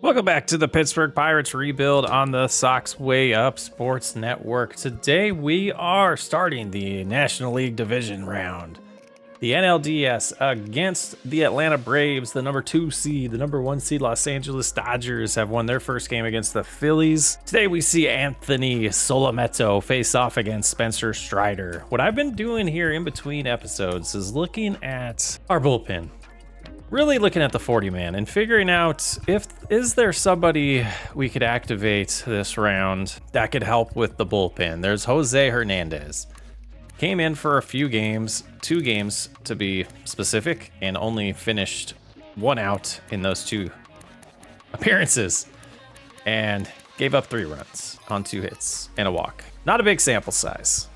Welcome back to the Pittsburgh Pirates Rebuild on the Sox Way Up Sports Network. Today we are starting the National League Division round. The NLDS against the Atlanta Braves, the number 2 seed, the number 1 seed Los Angeles Dodgers have won their first game against the Phillies. Today we see Anthony Solometo face off against Spencer Strider. What I've been doing here in between episodes is looking at our bullpen. Really looking at the 40-man and figuring out is there somebody we could activate this round that could help with the bullpen. There's Jose Hernandez. Came in for a few games, 2 games to be specific, and only finished 1 out in those 2 appearances. And gave up 3 runs on 2 hits and a walk. Not a big sample size.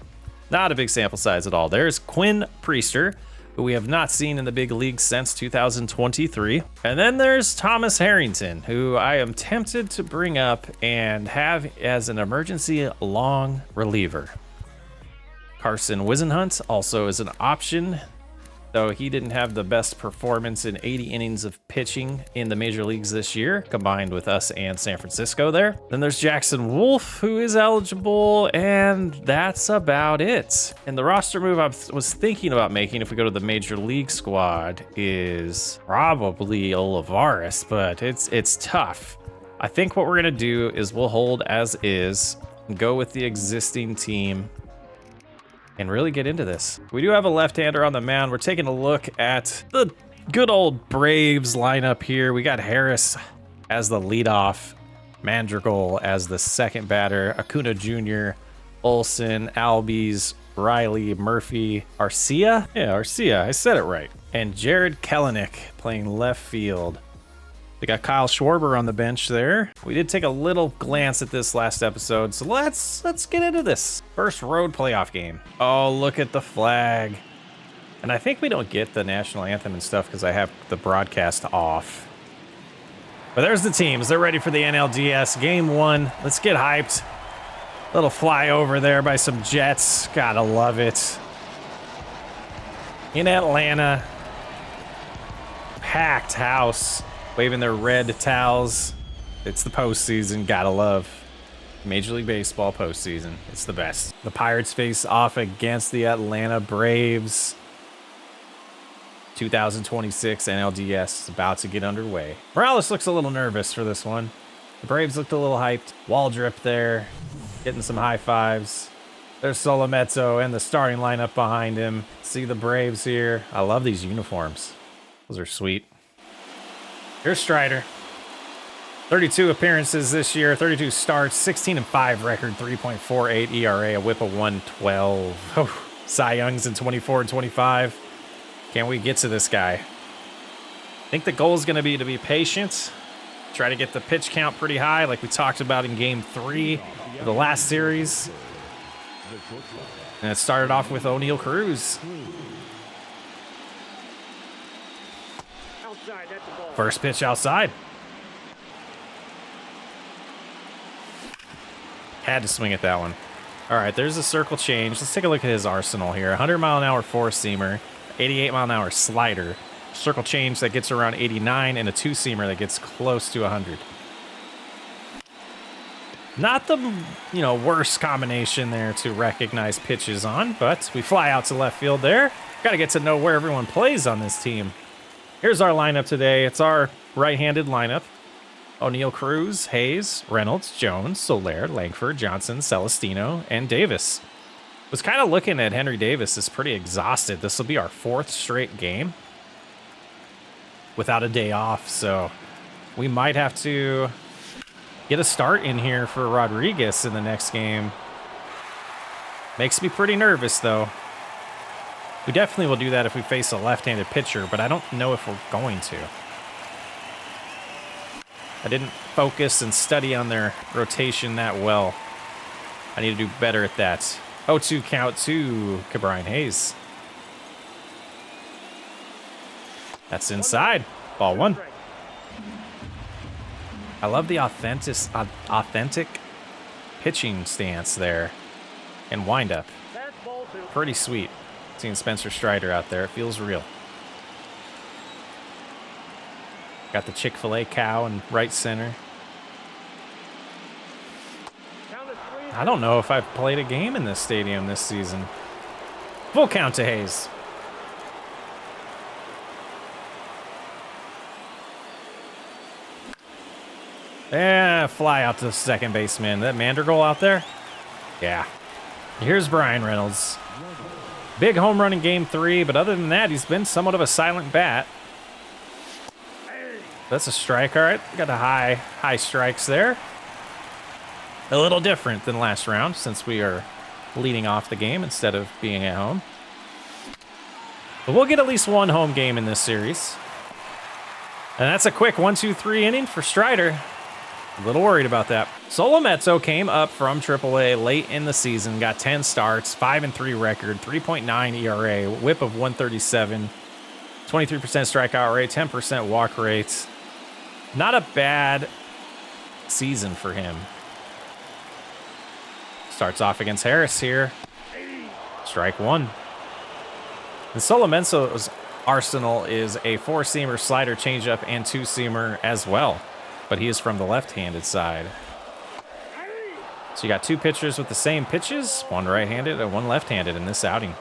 Not a big sample size at all. There's Quinn Priester, who we have not seen in the big league since 2023. And then there's Thomas Harrington, who I am tempted to bring up and have as an emergency long reliever. Carson Wisenhunt also is an option, though he didn't have the best performance in 80 innings of pitching in the major leagues this year, combined with us and San Francisco there. Then there's Jackson Wolf, who is eligible, and that's about it. And the roster move I was thinking about making if we go to the major league squad is probably Olivares, but it's tough. I think what we're gonna do is we'll hold as is, and go with the existing team, and really get into this. We do have a left-hander on the mound. We're taking a look at the good old Braves lineup here. We got Harris as the leadoff, Madrigal as the second batter, Acuna Jr., Olson, Albies, Riley, Murphy, Arcia? Yeah, Arcia, I said it right. And Jared Kelenic playing left field. We got Kyle Schwarber on the bench there. We did take a little glance at this last episode, so let's get into this. First road playoff game. Oh, look at the flag. And I think we don't get the national anthem and stuff because I have the broadcast off. But there's the teams. They're ready for the NLDS. Game 1. Let's get hyped. Little flyover there by some Jets. Gotta love it. In Atlanta. Packed house. Waving their red towels. It's the postseason. Gotta love Major League Baseball postseason. It's the best. The Pirates face off against the Atlanta Braves. 2026 NLDS is about to get underway. Morales looks a little nervous for this one. The Braves looked a little hyped. Waldrip there, getting some high fives. There's Solometo and the starting lineup behind him. See the Braves here. I love these uniforms. Those are sweet. Here's Strider. 32 appearances this year, 32 starts, 16-5 record, 3.48 ERA, a whip of 112. Oh, Cy Young's in 24 and 25. Can we get to this guy? I think the goal is going to be patient. Try to get the pitch count pretty high like we talked about in game 3 of the last series. And it started off with O'Neal Cruz. First pitch outside. Had to swing at that one. All right, there's a circle change. Let's take a look at his arsenal here. 100-mile-an-hour four-seamer, 88-mile-an-hour slider, circle change that gets around 89, and a two-seamer that gets close to 100. Not the worst combination there to recognize pitches on, but we fly out to left field there. Got to get to know where everyone plays on this team. Here's our lineup today. It's our right-handed lineup. O'Neal Cruz, Hayes, Reynolds, Jones, Soler, Langford, Johnson, Celestino, and Davis. Was kind of looking at Henry Davis is pretty exhausted. This will be our 4th straight game without a day off, so we might have to get a start in here for Rodriguez in the next game. Makes me pretty nervous, though. We definitely will do that if we face a left-handed pitcher, but I don't know if we're going to. I didn't focus and study on their rotation that well. I need to do better at that. 0-2 count to Ke'Bryan Hayes. That's inside. Ball 1. I love the authentic pitching stance there and windup. Pretty sweet. Seeing Spencer Strider out there, it feels real. Got the Chick-fil-A cow in right center. I don't know if I've played a game in this stadium this season. Full count to Hayes. Fly out to the second baseman. That Mandergoal out there? Yeah. Here's Brian Reynolds. Big home run in game 3, but other than that, he's been somewhat of a silent bat. That's a strike, all right. Got the high strikes there. A little different than last round since we are leading off the game instead of being at home. But we'll get at least one home game in this series. And that's a quick 1-2-3 inning for Strider. A little worried about that. Solomezzo came up from AAA late in the season, got 10 starts, 5-3 record, 3.9 ERA, whip of 137, 23% strikeout rate, 10% walk rate. Not a bad season for him. Starts off against Harris here. Strike one. And Solomezzo's arsenal is a 4-seamer, slider, changeup, and 2-seamer as well. But he is from the left-handed side. So you got 2 pitchers with the same pitches, one right-handed and one left-handed in this outing.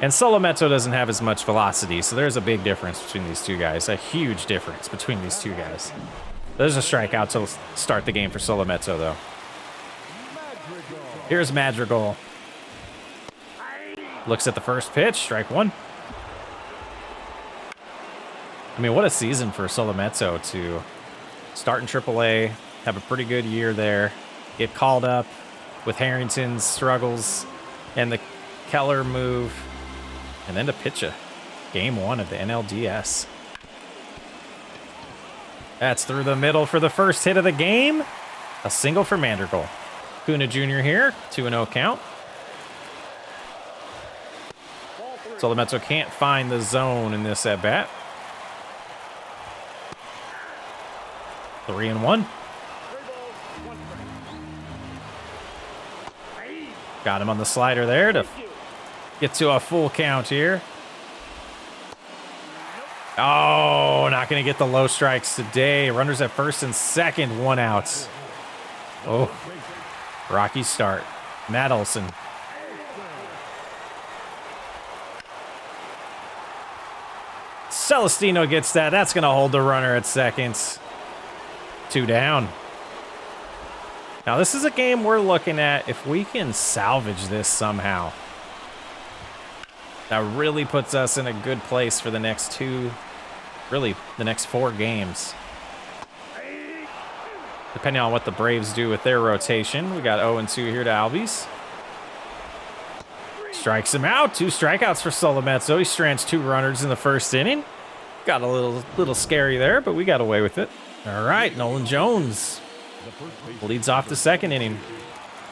And Solomezzo doesn't have as much velocity, so there's a big difference between these two guys. A huge difference between these two guys. There's a strikeout to start the game for Solomezzo, though. Here's Madrigal. Looks at the first pitch, strike one. I mean, what a season for Solomezzo to start in AAA, have a pretty good year there, get called up with Harrington's struggles and the Keller move, and then to pitch a game 1 of the NLDS. That's through the middle for the first hit of the game. A single for Mandergoal. Kuna Jr. here, 2-0 count. Solomezzo can't find the zone in this at-bat. 3-1. Got him on the slider there to get to a full count here. Oh, not going to get the low strikes today. Runners at first and second, 1 out. Oh, rocky start. Matt Olson. Celestino gets that. That's going to hold the runner at second. 2 down. Now, this is a game we're looking at if we can salvage this somehow. That really puts us in a good place for the next 2, really the next 4 games. Depending on what the Braves do with their rotation. We got 0-2 here to Albies. Strikes him out. 2 strikeouts for Solomezzo. He strands 2 runners in the first inning. Got a little scary there, but we got away with it. All right, Nolan Jones leads off the second inning.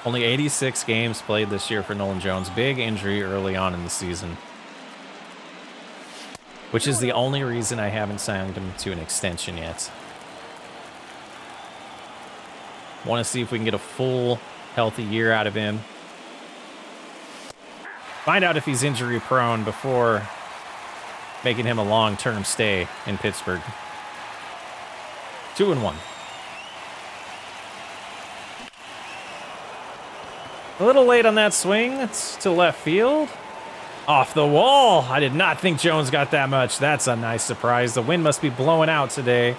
Only 86 games played this year for Nolan Jones. Big injury early on in the season, which is the only reason I haven't signed him to an extension yet. Want to see if we can get a full, healthy year out of him. Find out if he's injury prone before making him a long-term stay in Pittsburgh. 2-1. A little late on that swing. It's to left field. Off the wall. I did not think Jones got that much. That's a nice surprise. The wind must be blowing out today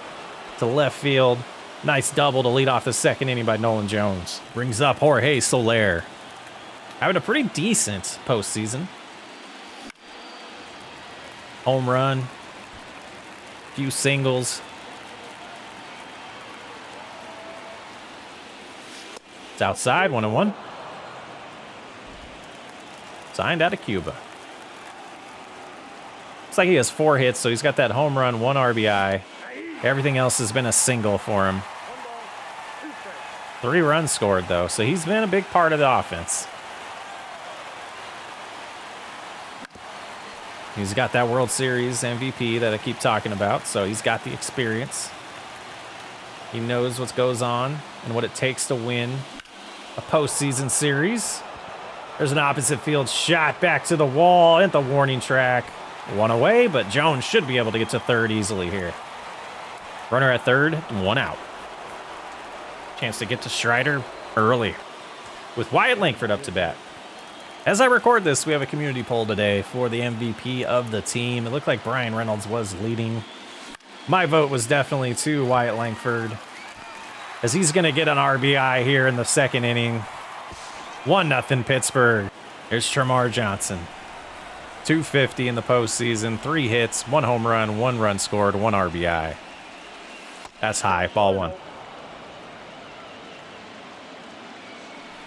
to left field. Nice double to lead off the second inning by Nolan Jones. Brings up Jorge Soler. Having a pretty decent postseason. Home run. Few singles. It's outside, 1-1. Signed out of Cuba. Looks like he has 4 hits, so he's got that home run, 1 RBI. Everything else has been a single for him. 3 runs scored, though, so he's been a big part of the offense. He's got that World Series MVP that I keep talking about, so he's got the experience. He knows what goes on and what it takes to win a postseason series. There's an opposite field shot back to the wall at the warning track. 1 away, but Jones should be able to get to third easily here. Runner at third, 1 out. Chance to get to Strider early with Wyatt Langford up to bat. As I record this, we have a community poll today for the MVP of the team. It looked like Brian Reynolds was leading. My vote was definitely to Wyatt Langford, as he's going to get an RBI here in the second inning. 1-0 Pittsburgh. Here's Tremar Johnson. 250 in the postseason, 3 hits, 1 home run, 1 run scored, 1 RBI. That's high. Ball 1.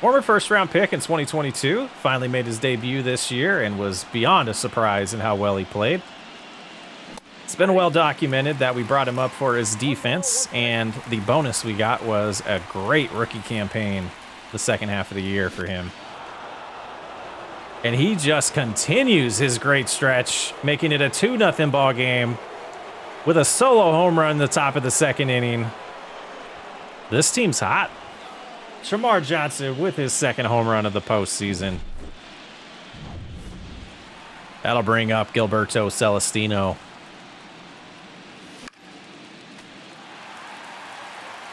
Former first-round pick in 2022, finally made his debut this year and was beyond a surprise in how well he played. It's been well documented that we brought him up for his defense, and the bonus we got was a great rookie campaign the second half of the year for him. And he just continues his great stretch, making it a 2-0 ball game with a solo home run in the top of the second inning. This team's hot. Tremar Johnson with his second home run of the postseason. That'll bring up Gilberto Celestino.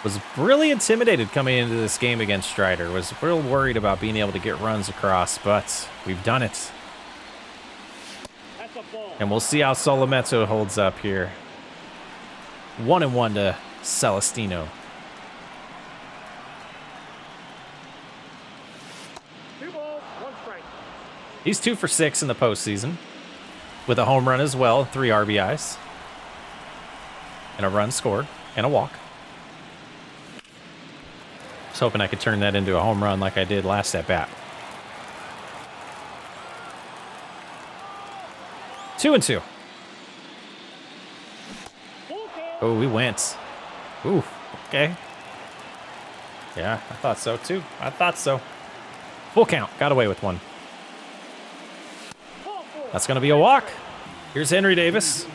Was really intimidated coming into this game against Strider. Was real worried about being able to get runs across, but we've done it. And we'll see how Solometo holds up here. 1-1 to Celestino. He's 2 for 6 in the postseason, with a home run as well, 3 RBIs, and a run scored, and a walk. I was hoping I could turn that into a home run like I did last at bat. 2-2. Oh, we went. Ooh, okay. Yeah, I thought so too. I thought so. Full count. Got away with 1. That's going to be a walk. Here's Henry Davis.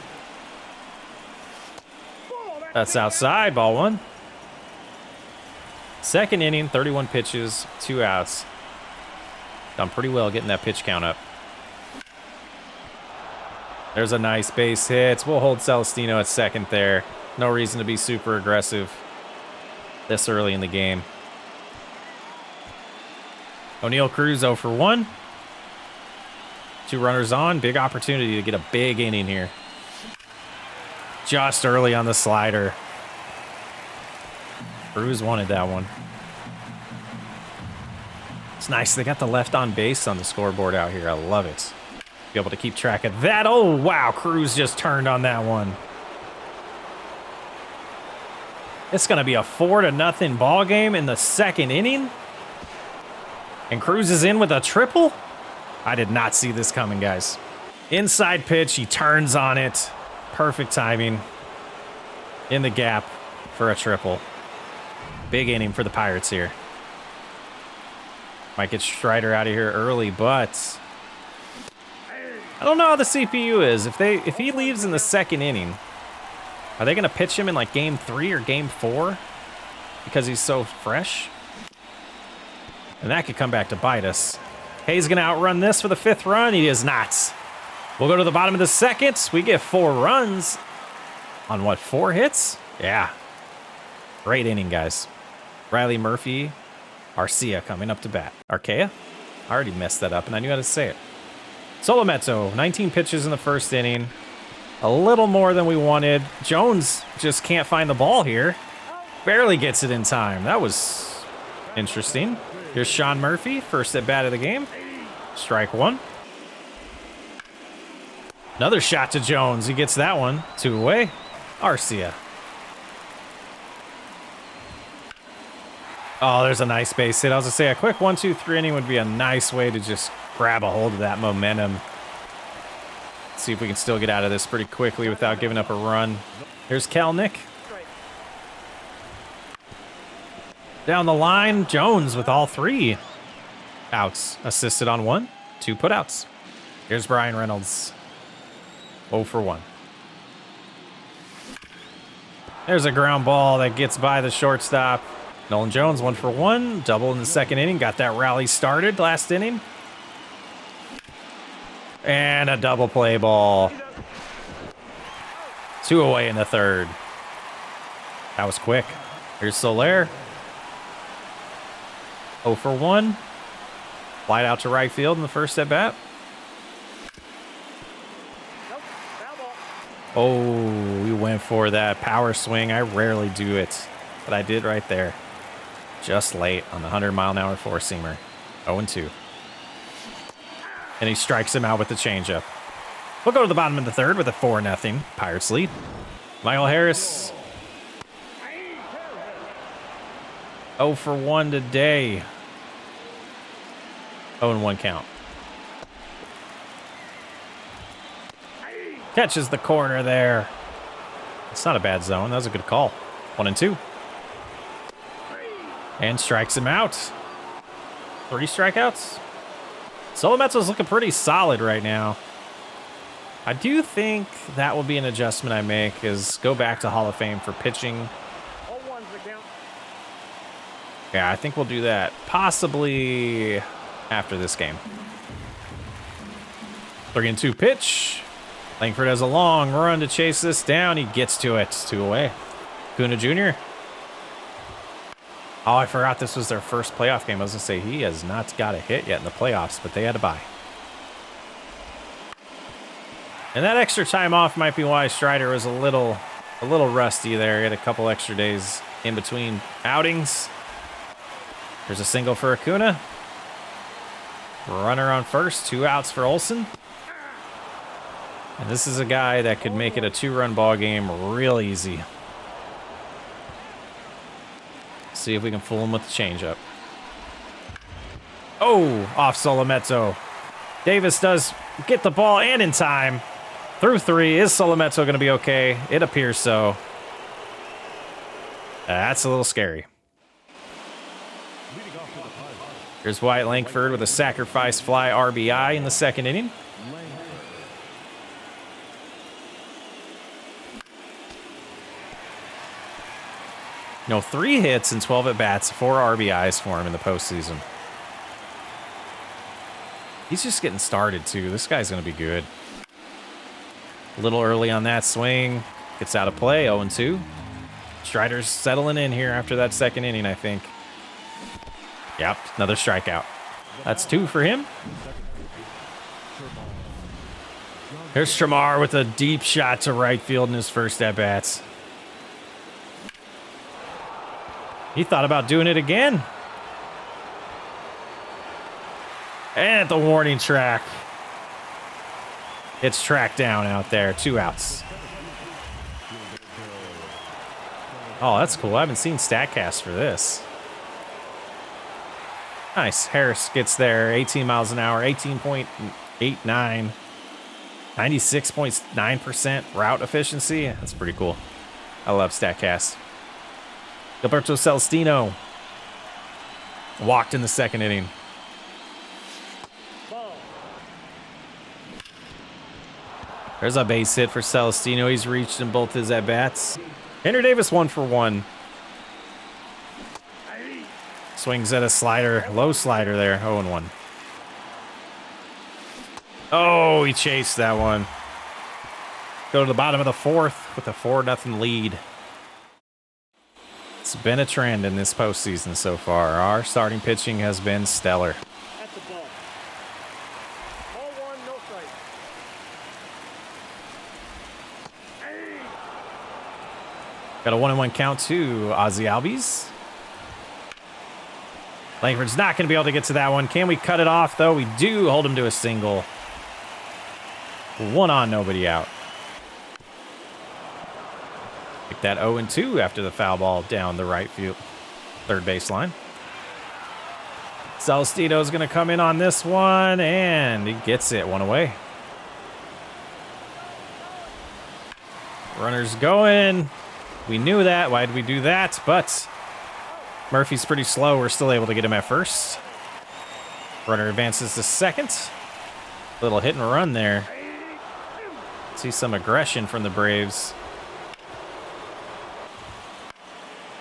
That's outside. Ball 1. Second inning, 31 pitches, 2 outs. Done pretty well getting that pitch count up. There's a nice base hit. We'll hold Celestino at second there. No reason to be super aggressive this early in the game. O'Neal Cruz 0 for 1. 2 runners on. Big opportunity to get a big inning here. Just early on the slider. Cruz wanted that one. It's nice. They got the left on base on the scoreboard out here. I love it. Be able to keep track of that. Oh, wow. Cruz just turned on that one. It's going to be a 4-0 ball game in the second inning. And Cruz is in with a triple. I did not see this coming, guys. Inside pitch. He turns on it. Perfect timing. In the gap for a triple. Big inning for the Pirates here. Might get Strider out of here early, but I don't know how the CPU is. If he leaves in the second inning, are they going to pitch him in like game 3 or game 4 because he's so fresh? And that could come back to bite us. Hayes going to outrun this for the 5th run. He is not. We'll go to the bottom of the second. We get 4 runs on what, 4 hits? Yeah. Great inning, guys. Riley Murphy, Arcia coming up to bat. Archaea? I already messed that up, and I knew how to say it. Solometo, 19 pitches in the first inning. A little more than we wanted. Jones just can't find the ball here. Barely gets it in time. That was interesting. Here's Sean Murphy, first at bat of the game. Strike 1. Another shot to Jones. He gets that one. 2 away. Arcia. Oh, there's a nice base hit. I was going to say a quick 1-2-3 inning would be a nice way to just grab a hold of that momentum. See if we can still get out of this pretty quickly without giving up a run. Here's Kelnick. Down the line, Jones with all 3 outs. Assisted on 1, 2 putouts. Here's Brian Reynolds. 0 for 1. There's a ground ball that gets by the shortstop. Nolan Jones, 1 for 1. Double in the second inning. Got that rally started last inning. And a double play ball. 2 away in the third. That was quick. Here's Soler. 0 for 1. Flight out to right field in the first at bat. Oh, we went for that power swing. I rarely do it, but I did right there. Just late on the 100-mile-an-hour four-seamer. 0-2. And he strikes him out with the changeup. We'll go to the bottom of the third with a 4-0 Pirates lead. Michael Harris. 0 for 1 today. 0-1 count. Catches the corner there. It's not a bad zone. That was a good call. 1-2. And strikes him out. 3 strikeouts. Solometto's looking pretty solid right now. I do think that will be an adjustment I make, is go back to Hall of Fame for pitching. Yeah, I think we'll do that possibly after this game. 3-2 pitch. Langford has a long run to chase this down. He gets to it. 2 away. Kuna Jr. Oh, I forgot this was their first playoff game. I was going to say, he has not got a hit yet in the playoffs, but they had to bye. And that extra time off might be why Strider was a little rusty there. He had a couple extra days in between outings. There's a single for Acuna. Runner on first, 2 outs for Olsen. And this is a guy that could make it a 2-run ball game real easy. See if we can fool him with the changeup. Oh, off Solometto. Davis does get the ball and in time. Through 3. Is Solometto going to be okay? It appears so. That's a little scary. Here's Wyatt Langford with a sacrifice fly RBI in the second inning. You know, 3 hits and 12 at-bats, 4 RBIs for him in the postseason. He's just getting started, too. This guy's going to be good. A little early on that swing. Gets out of play, 0-2. Strider's settling in here after that second inning, I think. Yep, another strikeout. That's 2 for him. Here's Tramar with a deep shot to right field in his first at-bats. He thought about doing it again. And at the warning track. It's tracked down out there. 2 outs. Oh, that's cool. I haven't seen StatCast for this. Nice. Harris gets there. 18 miles an hour. 18.89. 96.9% route efficiency. That's pretty cool. I love StatCast. Gilberto Celestino walked in the second inning. There's a base hit for Celestino. He's reached in both his at-bats. Henry Davis 1 for 1. Swings at a slider. Low slider there. 0-1. Oh, he chased that one. Go to the bottom of the 4th with a 4-0 lead. It's been a trend in this postseason so far. Our starting pitching has been stellar. At the ball. Ball 1, no strike. Got a 1-1 count to Ozzy Albies. Langford's not going to be able to get to that one. Can we cut it off, though? We do hold him to a single. 1 on, nobody out. Take that 0-2 after the foul ball down the right field, third baseline. Celestino's going to come in on this one, and he gets it. 1 away. Runner's going. We knew that. Why did we do that? But Murphy's pretty slow. We're still able to get him at first. Runner advances to second. Little hit and run there. See some aggression from the Braves.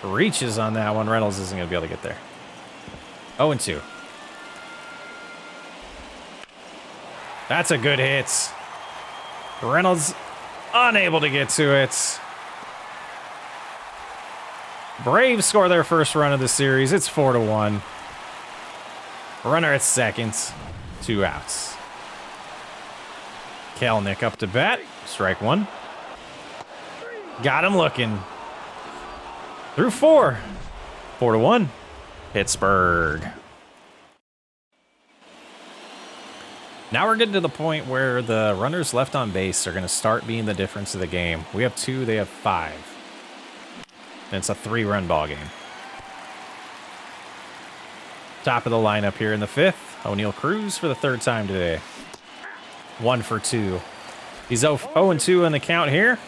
Reaches on that one. Reynolds isn't going to be able to get there. 0-2. That's a good hit. Reynolds unable to get to it. Braves score their first run of the series. It's 4-1. Runner at second. 2 outs. Kelenic up to bat. Strike 1. Got him looking. Through 4. 4-1. Pittsburgh. Now we're getting to the point where the runners left on base are going to start being the difference of the game. We have 2, they have 5. And it's a 3-run ball game. Top of the lineup here in the 5th. O'Neal Cruz for the 3rd time today. 1 for 2. He's 0-2 in the count here.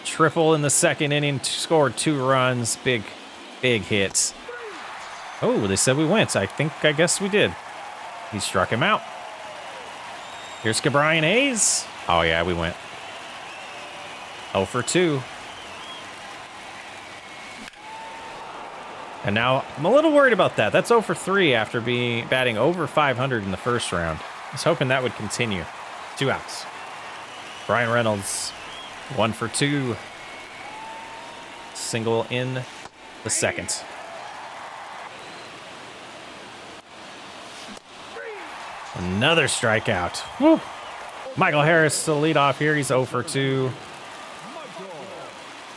Triple in the 2nd inning. Scored 2 runs. Big hits. Oh, they said we went. I guess we did. He struck him out. Here's Brian Hayes. Oh, yeah, we went. 0 for 2. And now I'm a little worried about that. That's 0 for 3 after batting over 500 in the first round. I was hoping that would continue. 2 outs. Brian Reynolds, 1 for 2. Single in the 2nd. Another strikeout. Woo. Michael Harris to lead off here. He's 0 for 2.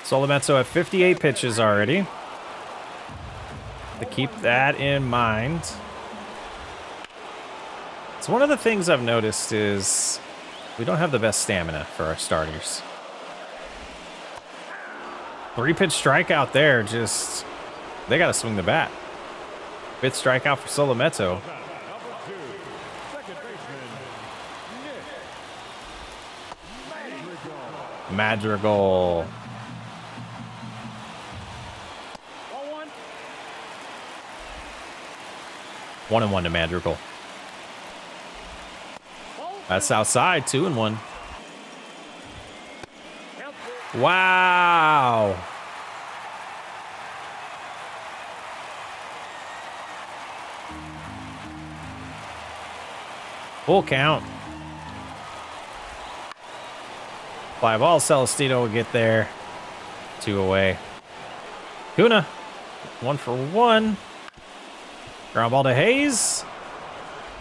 Solometo at 58 pitches already. To keep that in mind. It's one of the things I've noticed is we don't have the best stamina for our starters. 3-pitch strikeout there. Just, they got to swing the bat. 5th strikeout for Solometo. Madrigal. 1-1 to Madrigal. That's outside. 2-1. Wow. Full count. Fly ball. Celestino will get there. 2 away. Kuna. 1 for 1. Ground ball to Hayes.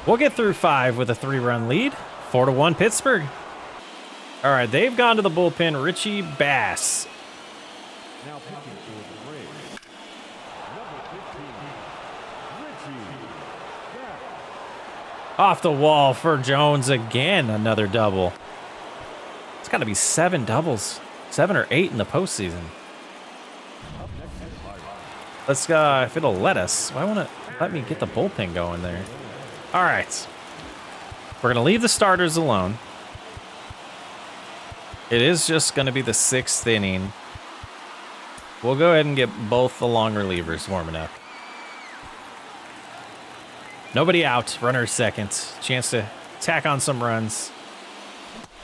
We'll get through 5 with a 3-run lead. 4-1 Pittsburgh. All right, they've gone to the bullpen. Richie Bass. Now pitching for the Braves, number 15, Richie Bass. Off the wall for Jones again. Another double. It's got to be 7 doubles. 7 or 8 in the postseason. Let's go. If it'll let us. Why won't it let me get the bullpen going there? All right. We're going to leave the starters alone. It is just going to be the 6th inning. We'll go ahead and get both the long relievers warming up. Nobody out. Runner second. Chance to tack on some runs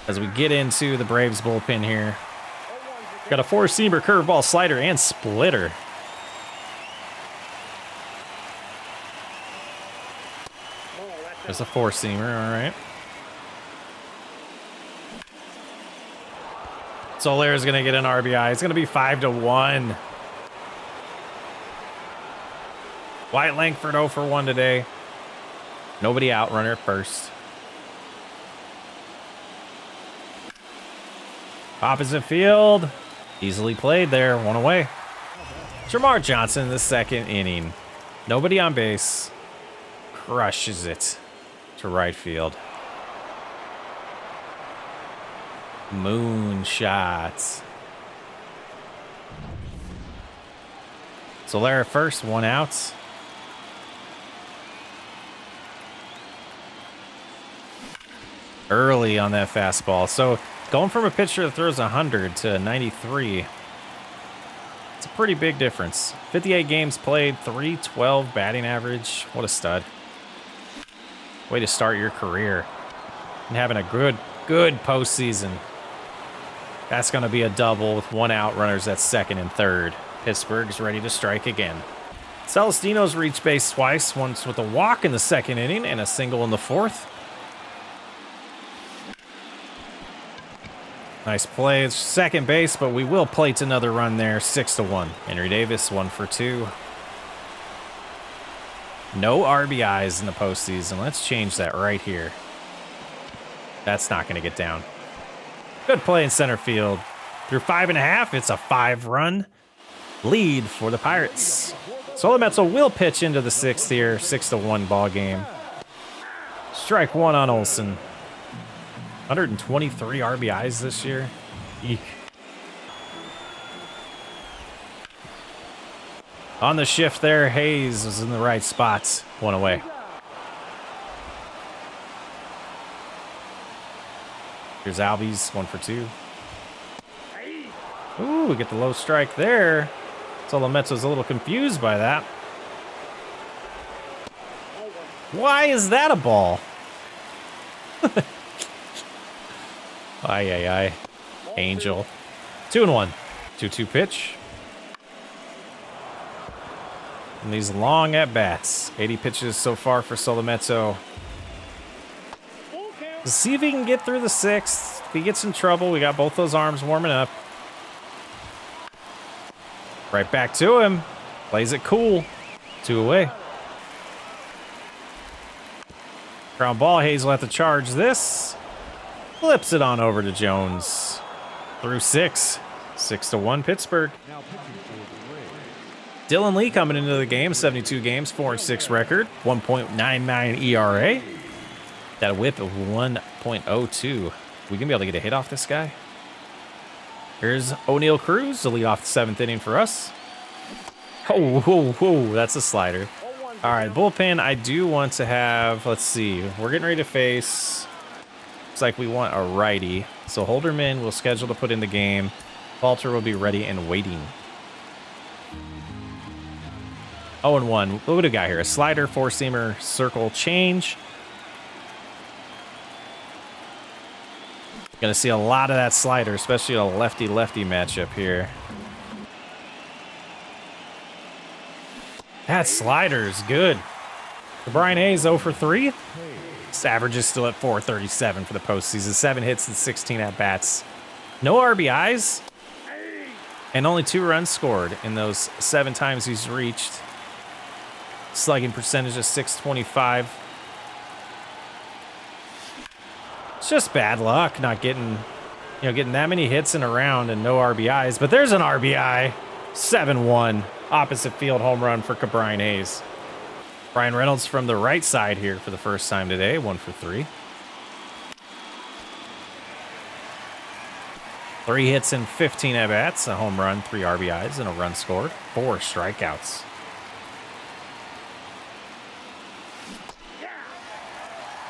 as we get into the Braves bullpen here. Got a 4-seamer, curveball, slider, and splitter. There's a 4-seamer, all right. Soler is going to get an RBI. It's going to be 5-1. Wyatt Langford 0 for 1 today. Nobody out. Runner at first. Opposite field. Easily played there. 1 away. Jamar Johnson in the 2nd inning. Nobody on base. Crushes it to right field. Moonshots. Soler first, 1 out. Early on that fastball. So going from a pitcher that throws 100 to 93, it's a pretty big difference. 58 games played, .312 batting average. What a stud. Way to start your career. And having a good postseason. That's going to be a double with 1 out, runners at 2nd and 3rd. Pittsburgh's ready to strike again. Celestino's reached base twice, once with a walk in the 2nd inning and a single in the 4th. Nice play. It's second base, but we will plate another run there. 6-1. Henry Davis, 1 for 2. No RBIs in the postseason. Let's change that right here. That's not going to get down. Good play in center field. Through 5.5, it's a 5-run lead for the Pirates. Solometso will pitch into the 6th here. 6-1 ball game. Strike 1 on Olsen. 123 RBIs this year. Eek. On the shift there, Hayes was in the right spots. 1 away. Here's Albies, 1 for 2. Ooh, we get the low strike there. Solometso's a little confused by that. Why is that a ball? Ay. Angel. 2-1. 2-2 pitch. And these long at-bats. 80 pitches so far for Solometso. Let's see if he can get through the 6th. If he gets in trouble, we got both those arms warming up. Right back to him. Plays it cool. 2 away. Ground ball. Hayes will have to charge this. Flips it on over to Jones. Through 6. 6-1 Pittsburgh. Dylan Lee coming into the game. 72 games, 4-6 record. 1.99 ERA. Got a whip of 1.02. We gonna be able to get a hit off this guy? Here's O'Neal Cruz to lead off the 7th inning for us. Oh, that's a slider. All right, bullpen, I do want to have, let's see, we're getting ready to face, looks like we want a righty. So Holderman will schedule to put in the game. Bolster will be ready and waiting. 0-1, what do we got here? A slider, 4-seamer, circle change. Gonna see a lot of that slider, especially a lefty-lefty matchup here. That slider's good. Brian Hayes 0 for 3. His average is still at 437 for the postseason. 7 hits and 16 at-bats. No RBIs. And only 2 runs scored in those 7 times he's reached. Slugging percentage of .625. It's just bad luck not getting, getting that many hits in a round and no RBIs. But there's an RBI. 7-1. Opposite field home run for Brian Hayes. Brian Reynolds from the right side here for the first time today. 1 for 3. 3 hits and 15 at-bats. A home run, 3 RBIs, and a run scored. 4 strikeouts.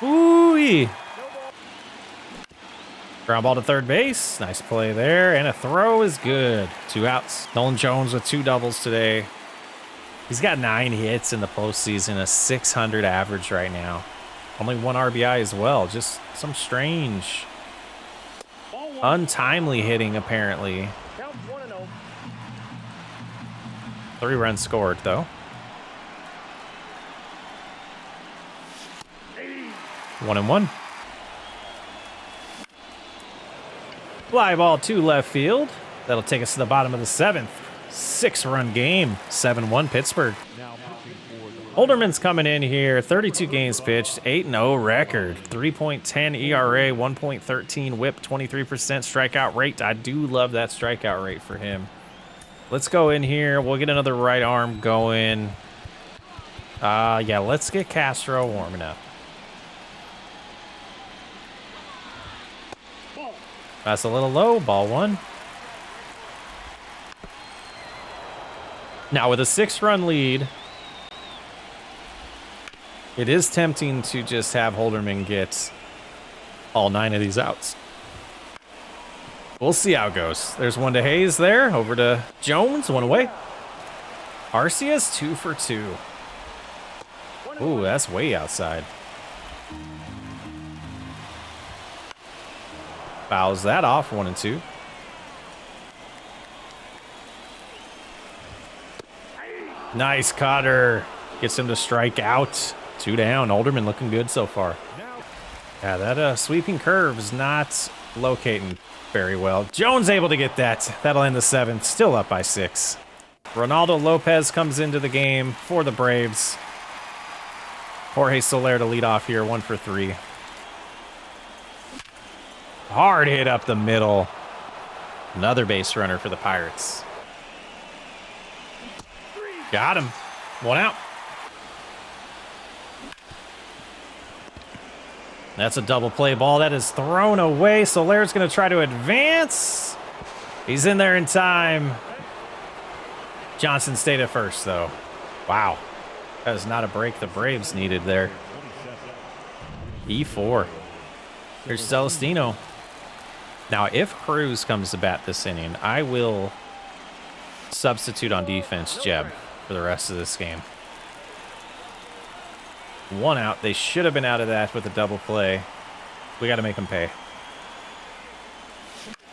Ooh-wee. Ground ball to third base. Nice play there. And a throw is good. 2 outs. Nolan Jones with 2 doubles today. He's got 9 hits in the postseason, a .600 average right now. Only 1 RBI as well. Just some strange, untimely hitting, apparently. 3 runs scored, though. 1-1. Fly ball to left field. That'll take us to the bottom of the 7th. 6-run game. 7-1 Pittsburgh. Holderman's coming in here. 32 games pitched. 8-0 record. 3.10 ERA. 1.13 whip. 23% strikeout rate. I do love that strikeout rate for him. Let's go in here. We'll get another right arm going. Yeah, let's get Castro warming up. That's a little low. Ball 1. Now with a 6-run lead, it is tempting to just have Holderman get all 9 of these outs. We'll see how it goes. There's 1 to Hayes there. Over to Jones. 1 away. Arcia's 2 for 2. Ooh, that's way outside. Fouls that off. 1-2. Nice cutter. Gets him to strike out. 2 down. Holderman looking good so far. Yeah, that sweeping curve is not locating very well. Jones able to get that. That'll end the 7th. Still up by 6. Ronaldo Lopez comes into the game for the Braves. Jorge Soler to lead off here, 1 for 3. Hard hit up the middle. Another base runner for the Pirates. Got him. 1 out. That's a double play ball. That is thrown away. Soler's going to try to advance. He's in there in time. Johnson stayed at first, though. Wow. That is not a break the Braves needed there. E4. Here's Celestino. Now, if Cruz comes to bat this inning, I will substitute on defense Jeb for the rest of this game. 1 out. They should have been out of that with a double play. We got to make them pay.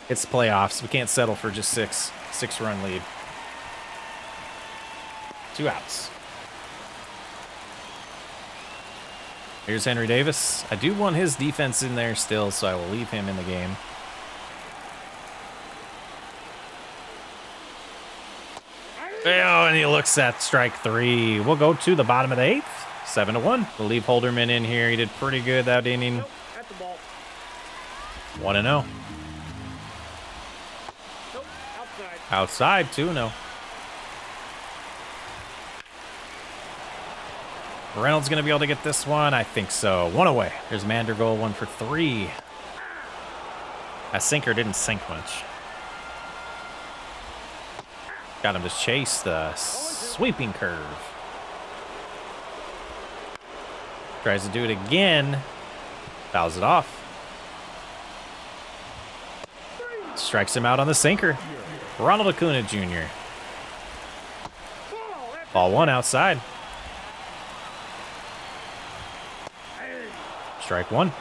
It's the playoffs. We can't settle for just 6-run lead. 2 outs. Here's Henry Davis. I do want his defense in there still, so I will leave him in the game. Oh, and he looks at strike 3. We'll go to the bottom of the 8th. 7-1. We'll leave Holderman in here. He did pretty good that inning. 1-0. Outside, 2-0. Reynolds going to be able to get this one? I think so. 1 away. There's Mandergold, 1 for 3. That sinker didn't sink much. Got him to chase the sweeping curve. Tries to do it again. Fouls it off. Strikes him out on the sinker. Ronald Acuna Jr. Ball 1 outside. Strike 1.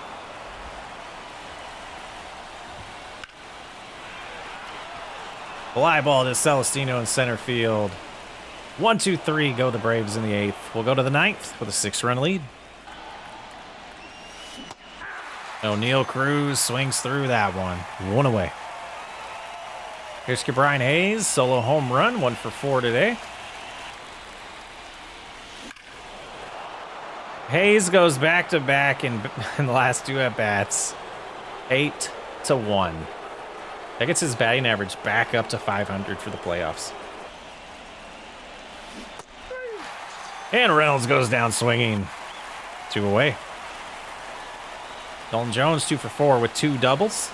Fly ball to Celestino in center field. 1, 2, 3 go the Braves in the 8th. We'll go to the 9th with a 6-run lead. O'Neal Cruz swings through that one. 1 away. Here's Brian Hayes, solo home run, 1 for 4 today. Hayes goes back-to-back in the last 2 at-bats. 8-1. That gets his batting average back up to 500 for the playoffs. And Reynolds goes down swinging. 2 away. Dalton Jones, 2 for 4 with 2 doubles.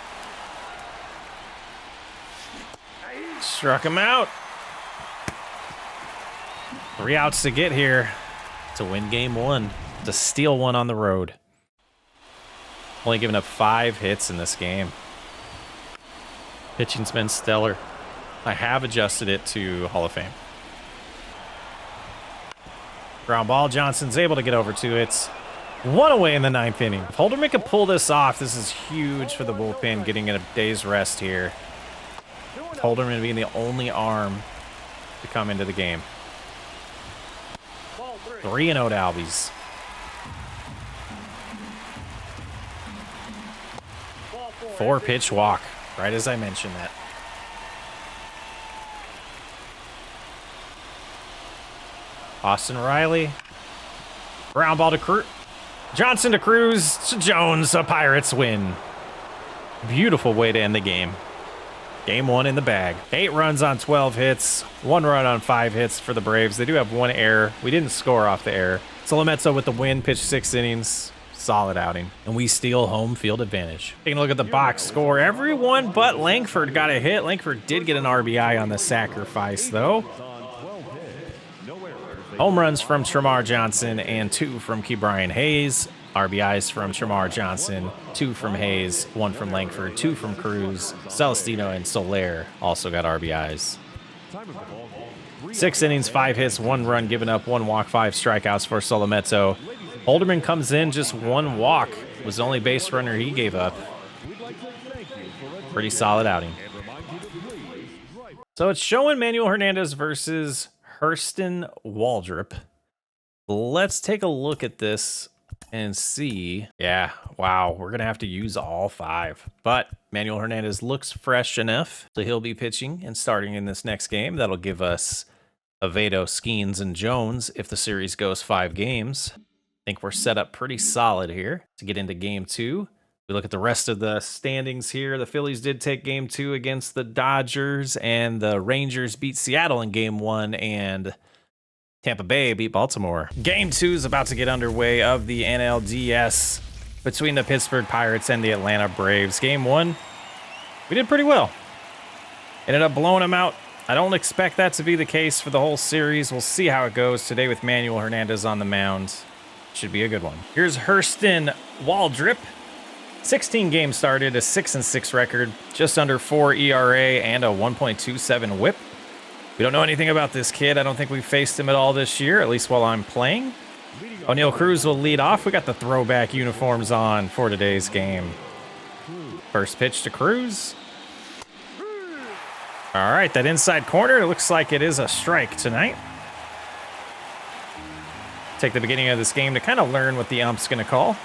Struck him out. 3 outs to get here to win game 1. To steal 1 on the road. Only giving up 5 hits in this game. Pitching's been stellar. I have adjusted it to Hall of Fame. Ground ball. Johnson's able to get over to it. 1 away in the 9th inning. If Holderman can pull this off, this is huge for the bullpen, getting a day's rest here. Holderman being the only arm to come into the game. 3-0 to Albies. Four-pitch walk, right as I mentioned that. Austin Riley. Ground ball to Cruz. Johnson to Cruz to Jones. A Pirates win. Beautiful way to end the game. Game 1 in the bag. 8 runs on 12 hits. 1 run on 5 hits for the Braves. They do have 1 error. We didn't score off the error. Solomezzo with the win. Pitched 6 innings. Solid outing. And we steal home field advantage. Taking a look at the box score. Everyone but Langford got a hit. Langford did get an RBI on the sacrifice, though. Home runs from Tremar Johnson and 2 from Brian Hayes. RBIs from Tremar Johnson, 2 from Hayes, 1 from Langford, 2 from Cruz. Celestino and Soler also got RBIs. 6 innings, 5 hits, 1 run given up, 1 walk, 5 strikeouts for Solomezzo. Holderman comes in, just 1 walk. Was the only base runner he gave up. Pretty solid outing. So it's showing Manuel Hernandez versus Hurston Waldrop. Let's take a look at this and see. Yeah, wow, we're gonna have to use all 5. But Manuel Hernandez looks fresh enough, so he'll be pitching and starting in this next game. That'll give us Avedo, Skeens, and Jones if the series goes 5 games. I think we're set up pretty solid here to get into game 2. We look at the rest of the standings here. The Phillies did take game 2 against the Dodgers, and the Rangers beat Seattle in game 1, and Tampa Bay beat Baltimore. Game 2 is about to get underway of the NLDS between the Pittsburgh Pirates and the Atlanta Braves. Game 1, we did pretty well. Ended up blowing them out. I don't expect that to be the case for the whole series. We'll see how it goes today with Manuel Hernandez on the mound. Should be a good one. Here's Hurston Waldrip. 16 games started, a 6-6 record, just under 4 ERA, and a 1.27 WHIP. We don't know anything about this kid. I don't think we've faced him at all this year, at least while I'm playing. O'Neal Cruz will lead off. We got the throwback uniforms on for today's game. First pitch to Cruz. All right, that inside corner, it looks like it is a strike tonight. Take the beginning of this game to kind of learn what the ump's going to call.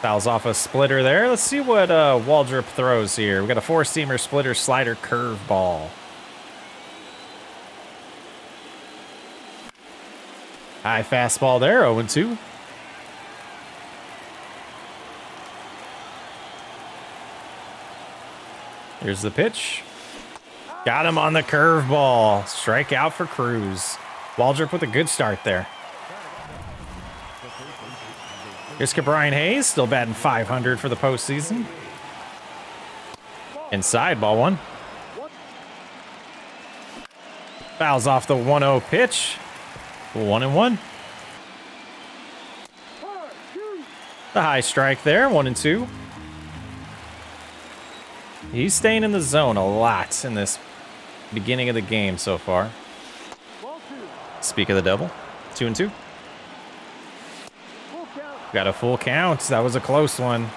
Fouls off a splitter there. Let's see what Waldrop throws here. We got a 4-seamer, splitter, slider, curveball. High fastball there, 0-2. Here's the pitch. Got him on the curveball. Strikeout for Cruz. Waldrop with a good start there. Here's Brian Hayes, still batting .500 for the postseason. Inside, ball 1. Fouls off the 1-0 pitch. 1-1. The high strike there, 1-2. He's staying in the zone a lot in this beginning of the game so far. Speak of the devil, 2-2. Got a full count. That was a close one.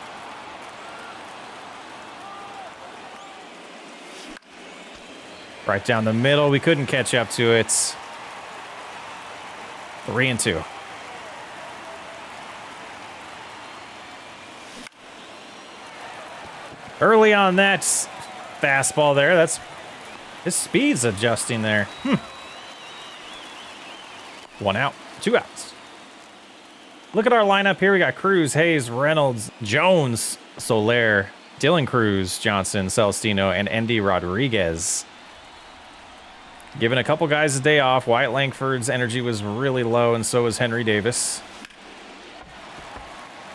Right down the middle. We couldn't catch up to it. 3-2. Early on that fastball there. His speed's adjusting there. 1 out, 2 outs. Look at our lineup here. We got Cruz, Hayes, Reynolds, Jones, Soler, Dylan Cruz, Johnson, Celestino, and Andy Rodriguez. Giving a couple guys a day off. Wyatt Langford's energy was really low, and so was Henry Davis.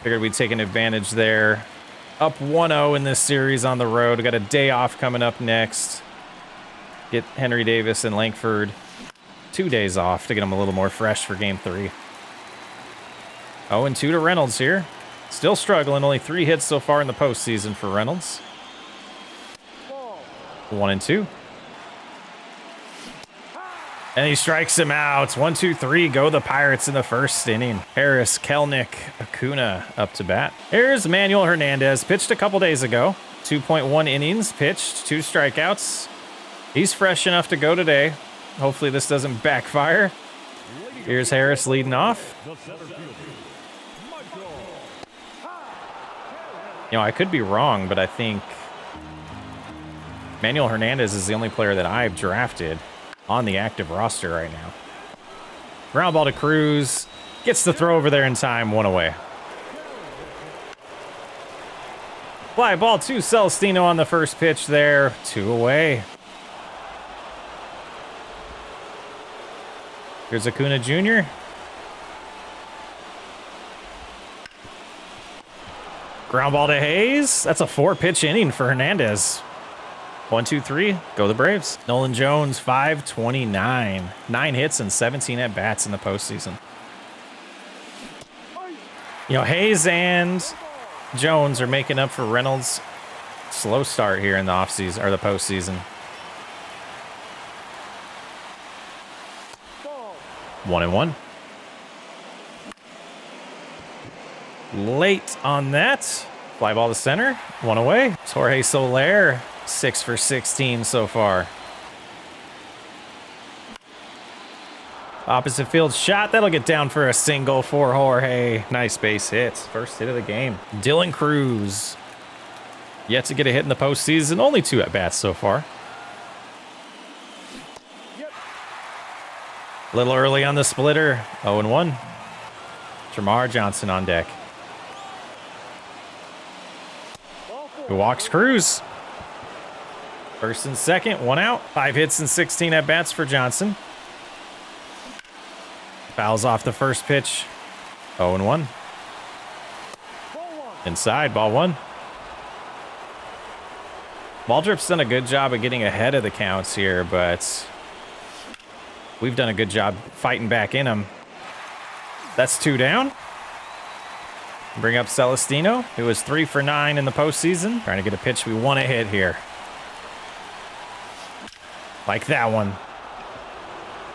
Figured we'd take an advantage there. Up 1-0 in this series on the road. We got a day off coming up next. Get Henry Davis and Langford 2 days off to get them a little more fresh for game 3. 0-2 to Reynolds here. Still struggling. Only 3 hits so far in the postseason for Reynolds. 1-2. And he strikes him out. 1-2-3. Go the Pirates in the first inning. Harris, Kelnick, Acuna up to bat. Here's Manuel Hernandez. Pitched a couple days ago. 2.1 innings pitched. 2 strikeouts. He's fresh enough to go today. Hopefully this doesn't backfire. Here's Harris leading off. You know, I could be wrong, but I think Manuel Hernandez is the only player that I've drafted on the active roster right now. Ground ball to Cruz. Gets the throw over there in time. 1 away. Fly ball to Celestino on the first pitch there. 2 away. Here's Acuna Jr. Ground ball to Hayes. That's a 4-pitch inning for Hernandez. 1-2-3. Go the Braves. Nolan Jones, 529. 9 hits and 17 at-bats in the postseason. You know, Hayes and Jones are making up for Reynolds' slow start here in the offseason, or the postseason. 1-1. Late on that. Fly ball to center. 1 away. Jorge Soler, 6 for 16 so far. Opposite field shot. That'll get down for a single for Jorge. Nice base hit. First hit of the game. Dylan Cruz. Yet to get a hit in the postseason. Only 2 at-bats so far. A little early on the splitter. 0-1. Jamar Johnson on deck. He walks Cruz. First and second, 1 out. 5 hits and 16 at-bats for Johnson. Fouls off the first pitch. 0-1. Inside, ball 1. Waldrop's done a good job of getting ahead of the counts here, but we've done a good job fighting back in them. That's 2 down. Bring up Celestino, who was 3 for 9 in the postseason. Trying to get a pitch we want to hit here. Like that one.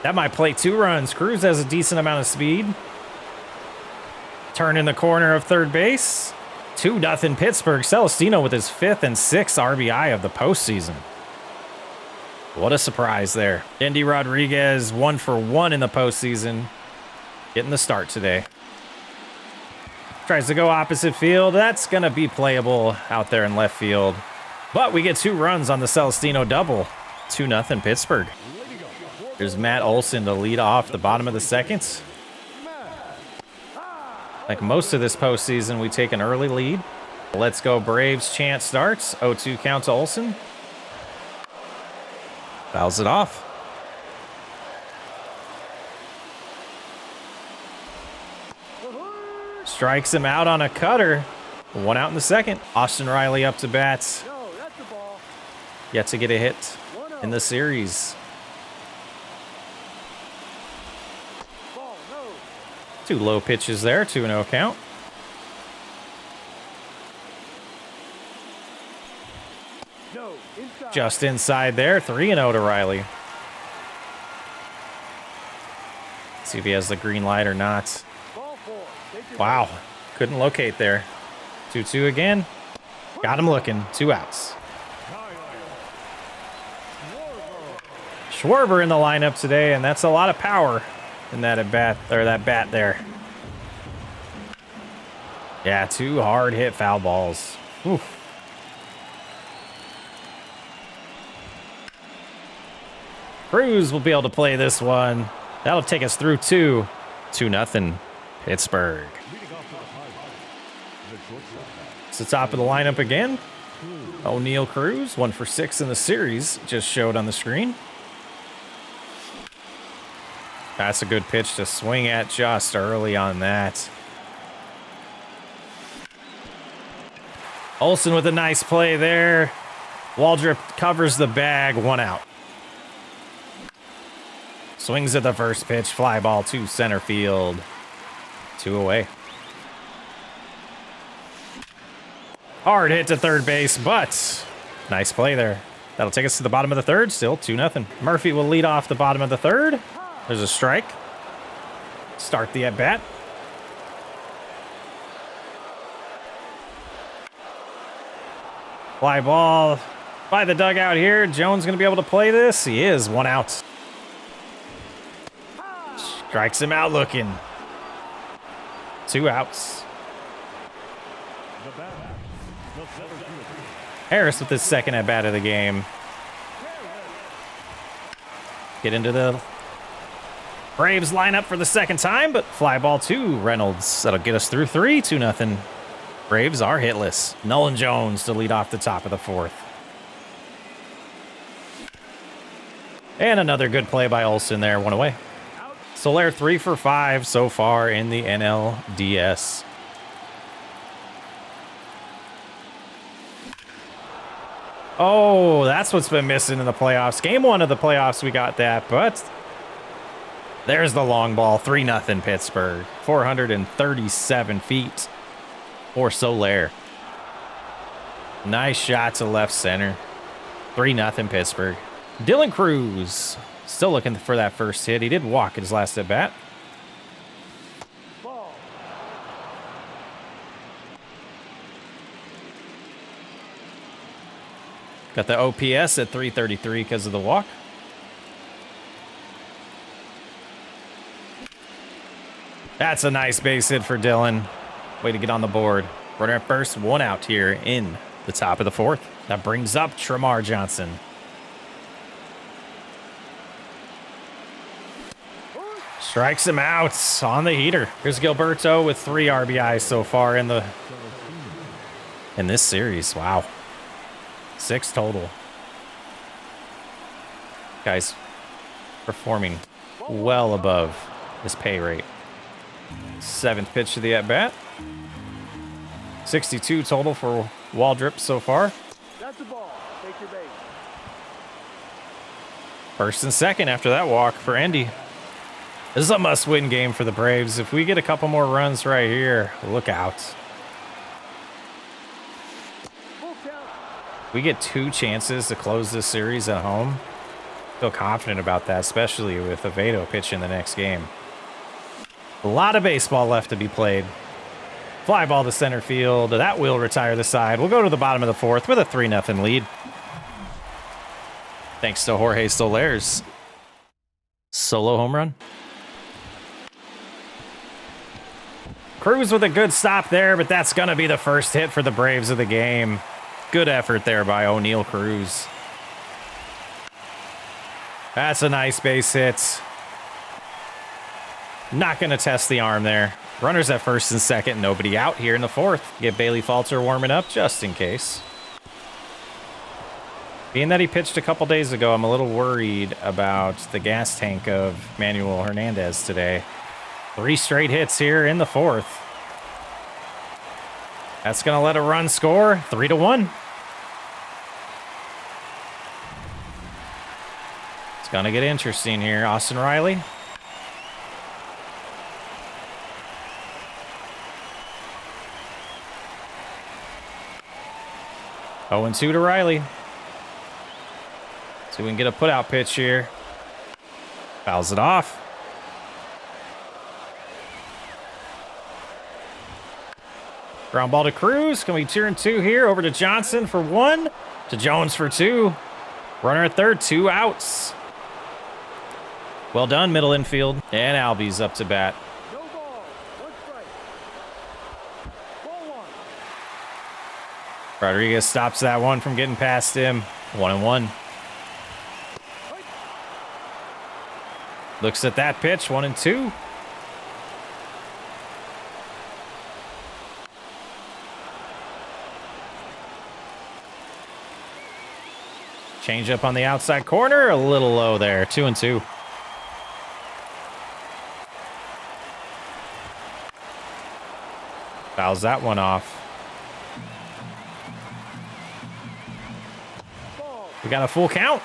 That might play 2 runs. Cruz has a decent amount of speed. Turn in the corner of third base. 2-0 Pittsburgh. Celestino with his 5th and 6th RBI of the postseason. What a surprise there. Andy Rodriguez 1 for 1 in the postseason. Getting the start today. Tries to go opposite field. That's going to be playable out there in left field. But we get 2 runs on the Celestino double. 2-0 Pittsburgh. There's Matt Olson to lead off the bottom of the second. Like most of this postseason, we take an early lead. Let's go Braves chant starts. 0-2 count to Olson. Fouls it off. Strikes him out on a cutter. 1 out in the second. Austin Riley up to bat. Yet to get a hit in the series. 2 low pitches there, 2-0 count. Just inside there, 3-0 to Riley. See if he has the green light or not. Wow, couldn't locate there. 2-2 again. Got him looking, 2 outs. Schwarber in the lineup today, and that's a lot of power in that at bat, or that bat there. Yeah, 2 hard hit foul balls. Oof. Cruz will be able to play this one. That'll take us through 2-0 Pittsburgh. It's the top of the lineup again. O'Neal Cruz, 1 for 6 in the series, just showed on the screen. That's a good pitch to swing at just early on that. Olson with a nice play there. Waldrop covers the bag, 1 out. Swings at the first pitch, fly ball to center field. 2 away. Hard hit to third base, but nice play there. That'll take us to the bottom of the third, still 2-0. Murphy will lead off the bottom of the third. There's a strike. Start the at-bat. Fly ball by the dugout here. Jones going to be able to play this. He is, 1 out. Strikes him out looking. 2 outs. Harris with his 2nd at-bat of the game. Get into the Braves lineup for the 2nd time, but fly ball to Reynolds. That'll get us through 3, 2-0. Braves are hitless. Nolan Jones to lead off the top of the 4th. And another good play by Olson there, 1 away. Soler 3 for 5 so far in the NLDS. Oh, that's what's been missing in the playoffs. Game 1 of the playoffs, we got that, but there's the long ball. 3-0 Pittsburgh. 437 feet for Soler. Nice shot to left center. 3-0 Pittsburgh. Dylan Cruz still looking for that first hit. He did walk at his last at bat. Got the OPS at 333 because of the walk. That's a nice base hit for Dylan. Way to get on the board. Runner at first, 1 out here in the top of the 4th. That brings up Tramar Johnson. Strikes him out on the heater. Here's Gilberto with 3 RBIs so far in this series. Wow. 6 total. Guys performing well above his pay rate. 7th pitch of the at-bat. 62 total for Waldrop so far. That's the ball. Take your base. First and second after that walk for Andy. This is a must-win game for the Braves. If we get a couple more runs right here, look out. We get 2 chances to close this series at home. Feel confident about that, especially with Avedo pitching the next game. A lot of baseball left to be played. Fly ball to center field. That will retire the side. We'll go to the bottom of the 4th with a 3-0 lead. Thanks to Jorge Soler's solo home run. Cruz with a good stop there, but that's going to be the first hit for the Braves of the game. Good effort there by O'Neal Cruz. That's a nice base hit. Not going to test the arm there. Runners at first and second, nobody out here in the 4th. Get Bailey Falter warming up just in case. Being that he pitched a couple days ago, I'm a little worried about the gas tank of Manuel Hernandez today. 3 straight hits here in the 4th. That's going to let a run score. 3-1. It's going to get interesting here. Austin Riley. Oh, 0-2 to Riley. See if we can get a put-out pitch here. Fouls it off. Ground ball to Cruz. Can we 2-2 here? Over to Johnson for 1. To Jones for 2. Runner at third, 2 outs. Well done, middle infield. And Albies up to bat. No ball. 1 strike. Ball 1. Rodriguez stops that one from getting past him. 1-1. Looks at that pitch. 1-2. Change up on the outside corner. A little low there. 2-2. Fouls that one off. We got a full count.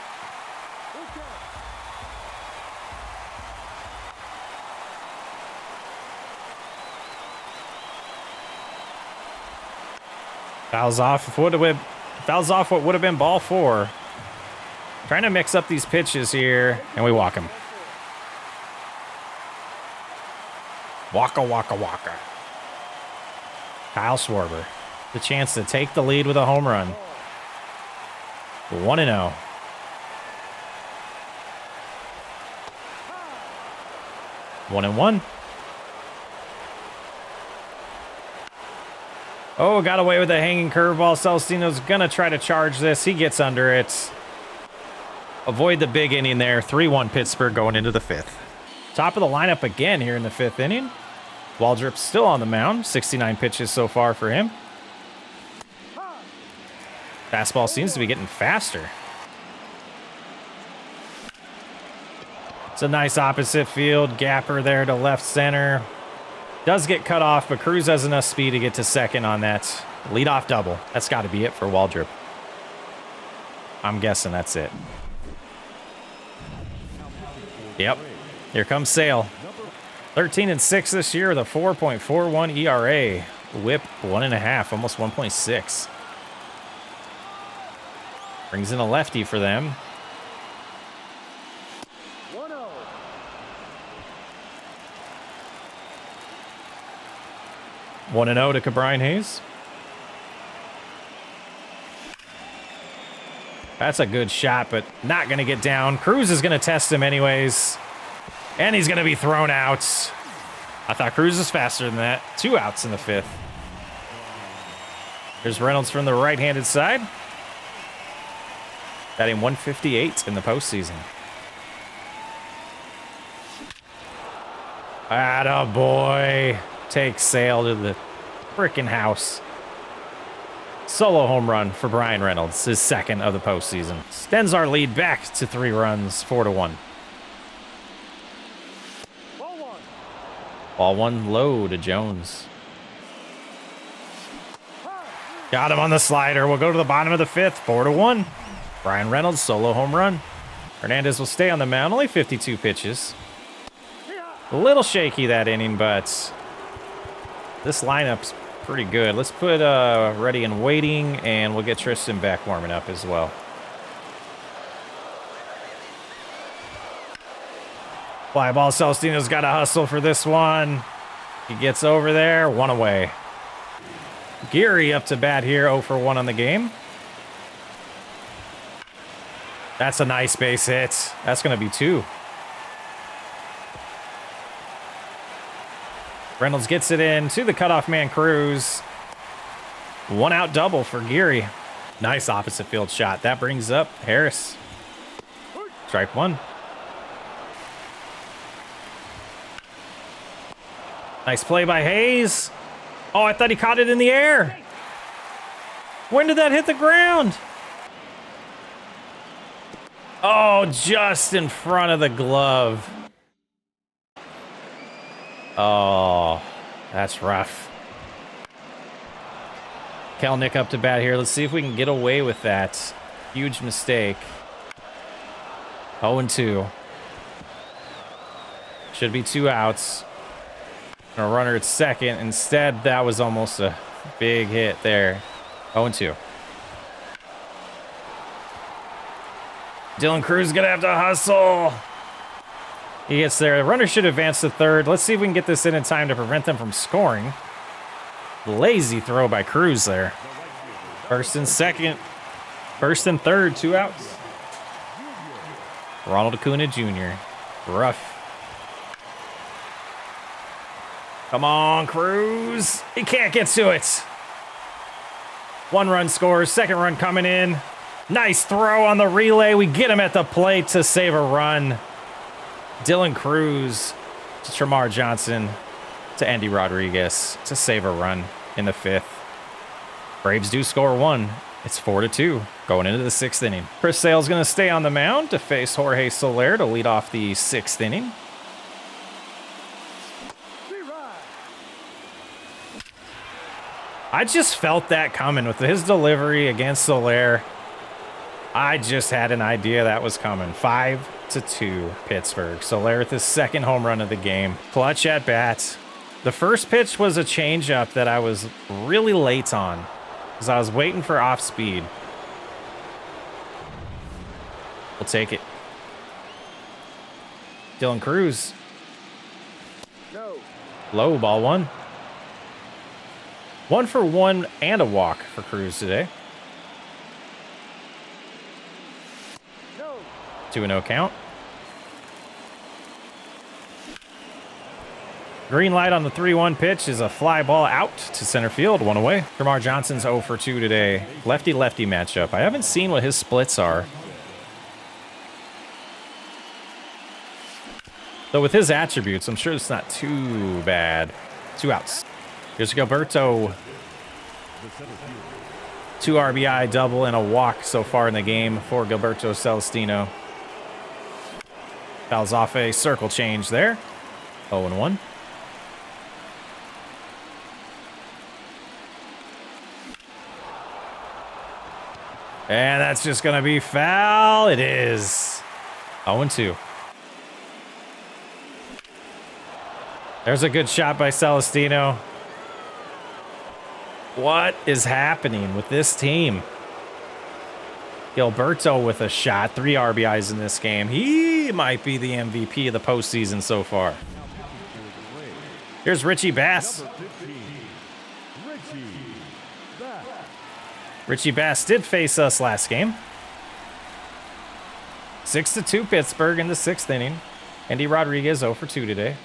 Fouls off what would have been ball 4. Trying to mix up these pitches here, and we walk him. Waka, waka, waka. Kyle Schwarber, the chance to take the lead with a home run. 1-0. One and one. Oh, got away with a hanging curveball. Celestino's gonna try to charge this. He gets under it. Avoid the big inning there. 3-1 Pittsburgh going into the 5th. Top of the lineup again here in the 5th inning. Waldrop's still on the mound. 69 pitches so far for him. Fastball seems to be getting faster. It's a nice opposite field. Gapper there to left center. Does get cut off, but Cruz has enough speed to get to second on that leadoff double. That's got to be it for Waldrop. I'm guessing that's it. Yep. Here comes Sale. 13-6 this year with a 4.41 ERA. Whip 1.5, almost 1.6. Brings in a lefty for them. 1-0. 1-0 to Cabrian Hayes. That's a good shot, but not going to get down. Cruz is going to test him anyways. And he's going to be thrown out. I thought Cruz was faster than that. 2 outs in the 5th. Here's Reynolds from the right-handed side. Batting 158 in the postseason. Atta boy. Takes Sale to the frickin' house. Solo home run for Brian Reynolds, his 2nd of the postseason. Extends our lead back to 3 runs, 4-1. Ball 1. Ball 1 low to Jones. Got him on the slider. We'll go to the bottom of the 5th, 4-1. Brian Reynolds, solo home run. Hernandez will stay on the mound, only 52 pitches. A little shaky that inning, but this lineup's pretty good. Let's put ready and waiting, and we'll get Tristan back warming up as well. Fly ball, Celestino's got to hustle for this one. He gets over there, 1 away. Geary up to bat here, 0 for 1 on the game. That's a nice base hit. That's going to be 2. Reynolds gets it in to the cutoff man, Cruz. 1 out double for Geary. Nice opposite field shot. That brings up Harris. Strike 1. Nice play by Hayes. Oh, I thought he caught it in the air. When did that hit the ground? Oh, just in front of the glove. Oh, that's rough. Kelnick up to bat here. Let's see if we can get away with that. Huge mistake. 0-2. Should be 2 outs. A runner at 2nd. Instead, that was almost a big hit there. 0-2. Dylan Cruz gonna have to hustle. He gets there. The runner should advance to 3rd. Let's see if we can get this in time to prevent them from scoring. Lazy throw by Cruz there. 1st and 2nd. 1st and 3rd, 2 outs. Ronald Acuna Jr. Rough. Come on, Cruz. He can't get to it. 1 run scores. 2nd run coming in. Nice throw on the relay. We get him at the plate to save a run. Dylan Cruz to Tremar Johnson to Andy Rodriguez to save a run in the 5th. Braves do score 1. It's 4-2 going into the 6th inning. Chris Sale's going to stay on the mound to face Jorge Soler to lead off the 6th inning. I just felt that coming with his delivery against Soler. I just had an idea that was coming. 5-2 Pittsburgh. Soler with his 2nd home run of the game. Clutch at bat. The first pitch was a changeup that I was really late on because I was waiting for off speed. We'll take it. Dylan Cruz. No. Low, ball 1. 1 for 1 and a walk for Cruz today. 2-0 count. Green light on the 3-1 pitch is a fly ball out to center field, 1 away. Tremar Johnson's 0 for 2 today. Lefty-lefty matchup. I haven't seen what his splits are. Though with his attributes, I'm sure it's not too bad. 2 outs. Here's Gilberto. 2 RBI, double, and a walk so far in the game for Gilberto Celestino. Fouls off a circle change there. 0-1. And that's just going to be foul. It is. 0-2. There's a good shot by Celestino. What is happening with this team? Gilberto with a shot. 3 RBIs in this game. He might be the MVP of the postseason so far. Here's Richie Bass. Richie Bass did face us last game. 6-2 Pittsburgh in the 6th inning. Andy Rodriguez 0 for 2 today.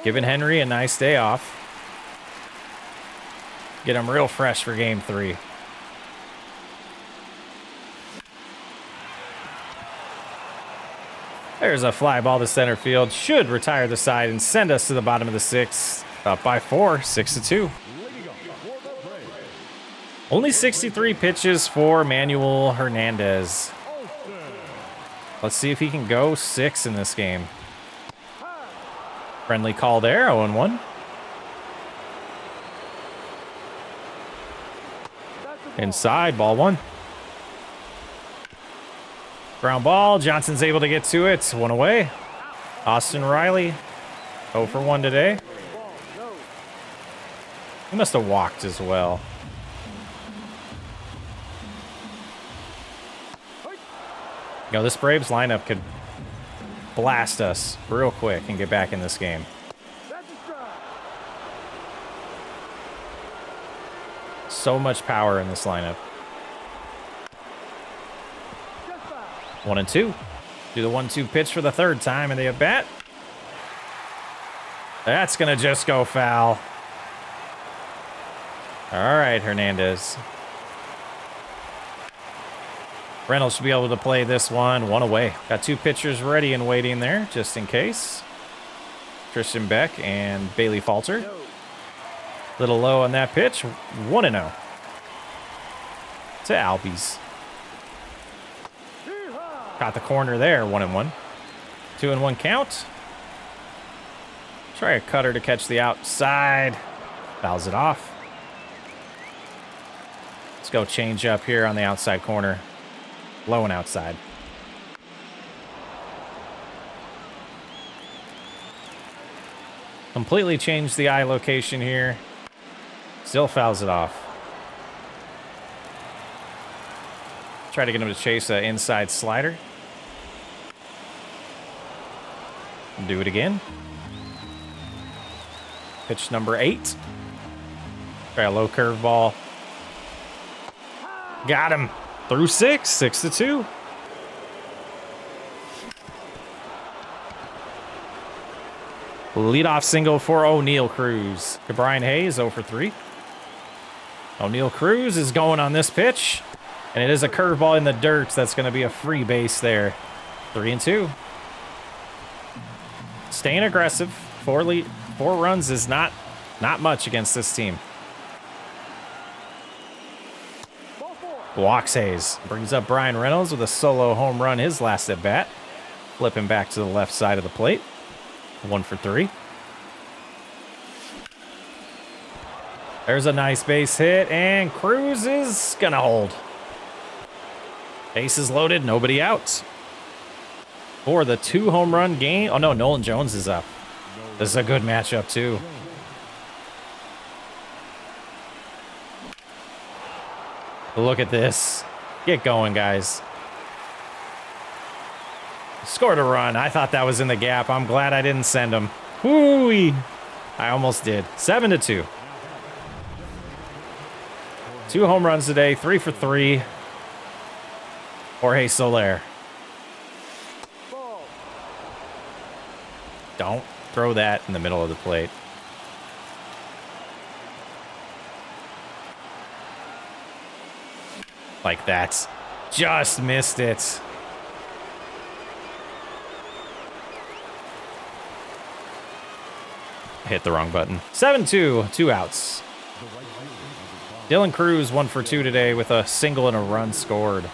Giving Henry a nice day off. Get him real fresh for game 3. There's a fly ball to center field. Should retire the side and send us to the bottom of the 6th. Up by 4, 6-2. Only 63 pitches for Manuel Hernandez. Let's see if he can go 6 in this game. Friendly call there, 0-1. Inside, ball 1. Ground ball, Johnson's able to get to it. 1 away. Austin Riley, 0 for 1 today. He must have walked as well. You know, this Braves lineup could blast us real quick and get back in this game. So much power in this lineup. 1-2. Do the 1-2 pitch for the 3rd time and the at bat. That's going to just go foul. All right, Hernandez. Reynolds should be able to play this one. 1 away. Got 2 pitchers ready and waiting there, just in case. Christian Beck and Bailey Falter. Little low on that pitch. 1-0. To Albies. Got the corner there. 1-1. 2-1 count. Try a cutter to catch the outside. Fouls it off. Let's go change up here on the outside corner. Low and outside. Completely changed the eye location here. Still fouls it off. Try to get him to chase an inside slider. Do it again. Pitch number 8. Try a low curveball. Got him. Through 6, 6-2. Leadoff single for O'Neal Cruz. To Brian Hayes, 0 for 3. O'Neal Cruz is going on this pitch. And it is a curveball in the dirt. That's going to be a free base there. 3-2. Staying aggressive. 4 runs is not much against this team. Walks Hayes. Brings up Brian Reynolds with a solo home run his last at bat. Flipping back to the left side of the plate. 1 for 3. There's a nice base hit, and Cruz is going to hold. Bases loaded, nobody out. For the 2 home run game. Oh, no, Nolan Jones is up. This is a good matchup, too. Look at this. Get going, guys. Scored a run. I thought that was in the gap. I'm glad I didn't send him. Whoo-wee. I almost did. 7-2. 2 home runs today. 3 for 3. Jorge Soler. Don't throw that in the middle of the plate. Like that. Just missed it. Hit the wrong button. 7-2, 2 outs. Dylan Cruz 1 for 2 today with a single and a run scored.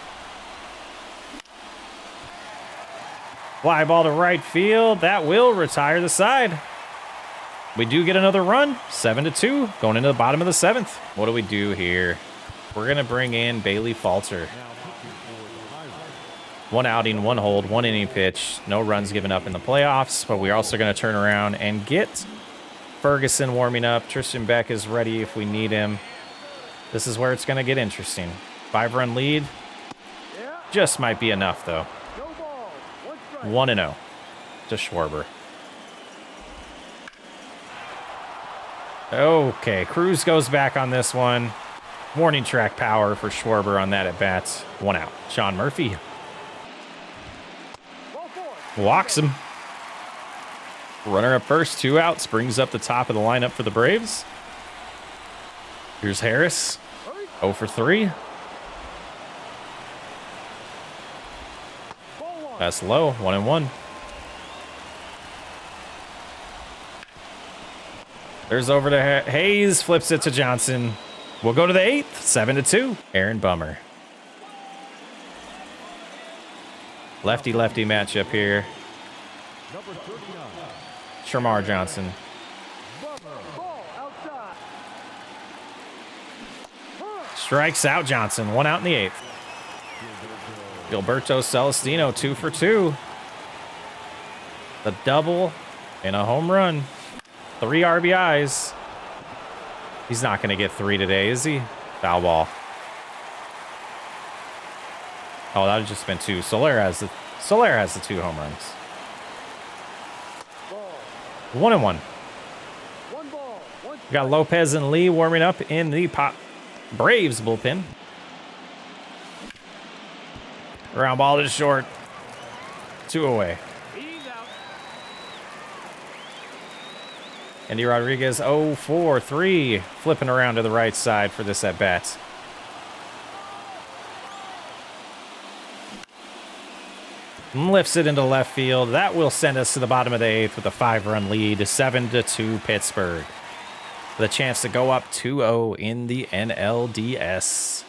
Fly ball to right field. That will retire the side. We do get another run. 7-2, going into the bottom of the 7th. What do we do here? We're going to bring in Bailey Falter. 1 outing, 1 hold, 1 inning pitch. No runs given up in the playoffs, but we're also going to turn around and get Ferguson warming up. Tristan Beck is ready if we need him. This is where it's going to get interesting. 5-run lead. Just might be enough, though. 1-0 to Schwarber. Okay, Cruz goes back on this one. Warning track power for Schwarber on that at bat. 1 out. Sean Murphy walks him. Runner up first, 2 outs, brings up the top of the lineup for the Braves. Here's Harris, 0 for 3. That's low, 1-1. There's over to Hayes, flips it to Johnson. We'll go to the 8th, 7-2. Aaron Bummer. Lefty-lefty matchup here. Shamar Johnson. Strikes out Johnson. 1 out in the 8th. Gilberto Celestino, 2 for 2. The double and a home run. 3 RBIs. He's not going to get 3 today, is he? Foul ball. Oh, that would just been 2. Soler has the 2 home runs. 1-1. We got Lopez and Lee warming up in the Braves bullpen. Ground ball to short. 2 away. Andy Rodriguez 0 for 3. Flipping around to the right side for this at bat. Lifts it into left field. That will send us to the bottom of the 8th with a 5-run lead, 7-2 Pittsburgh. With a chance to go up 2-0 in the NLDS.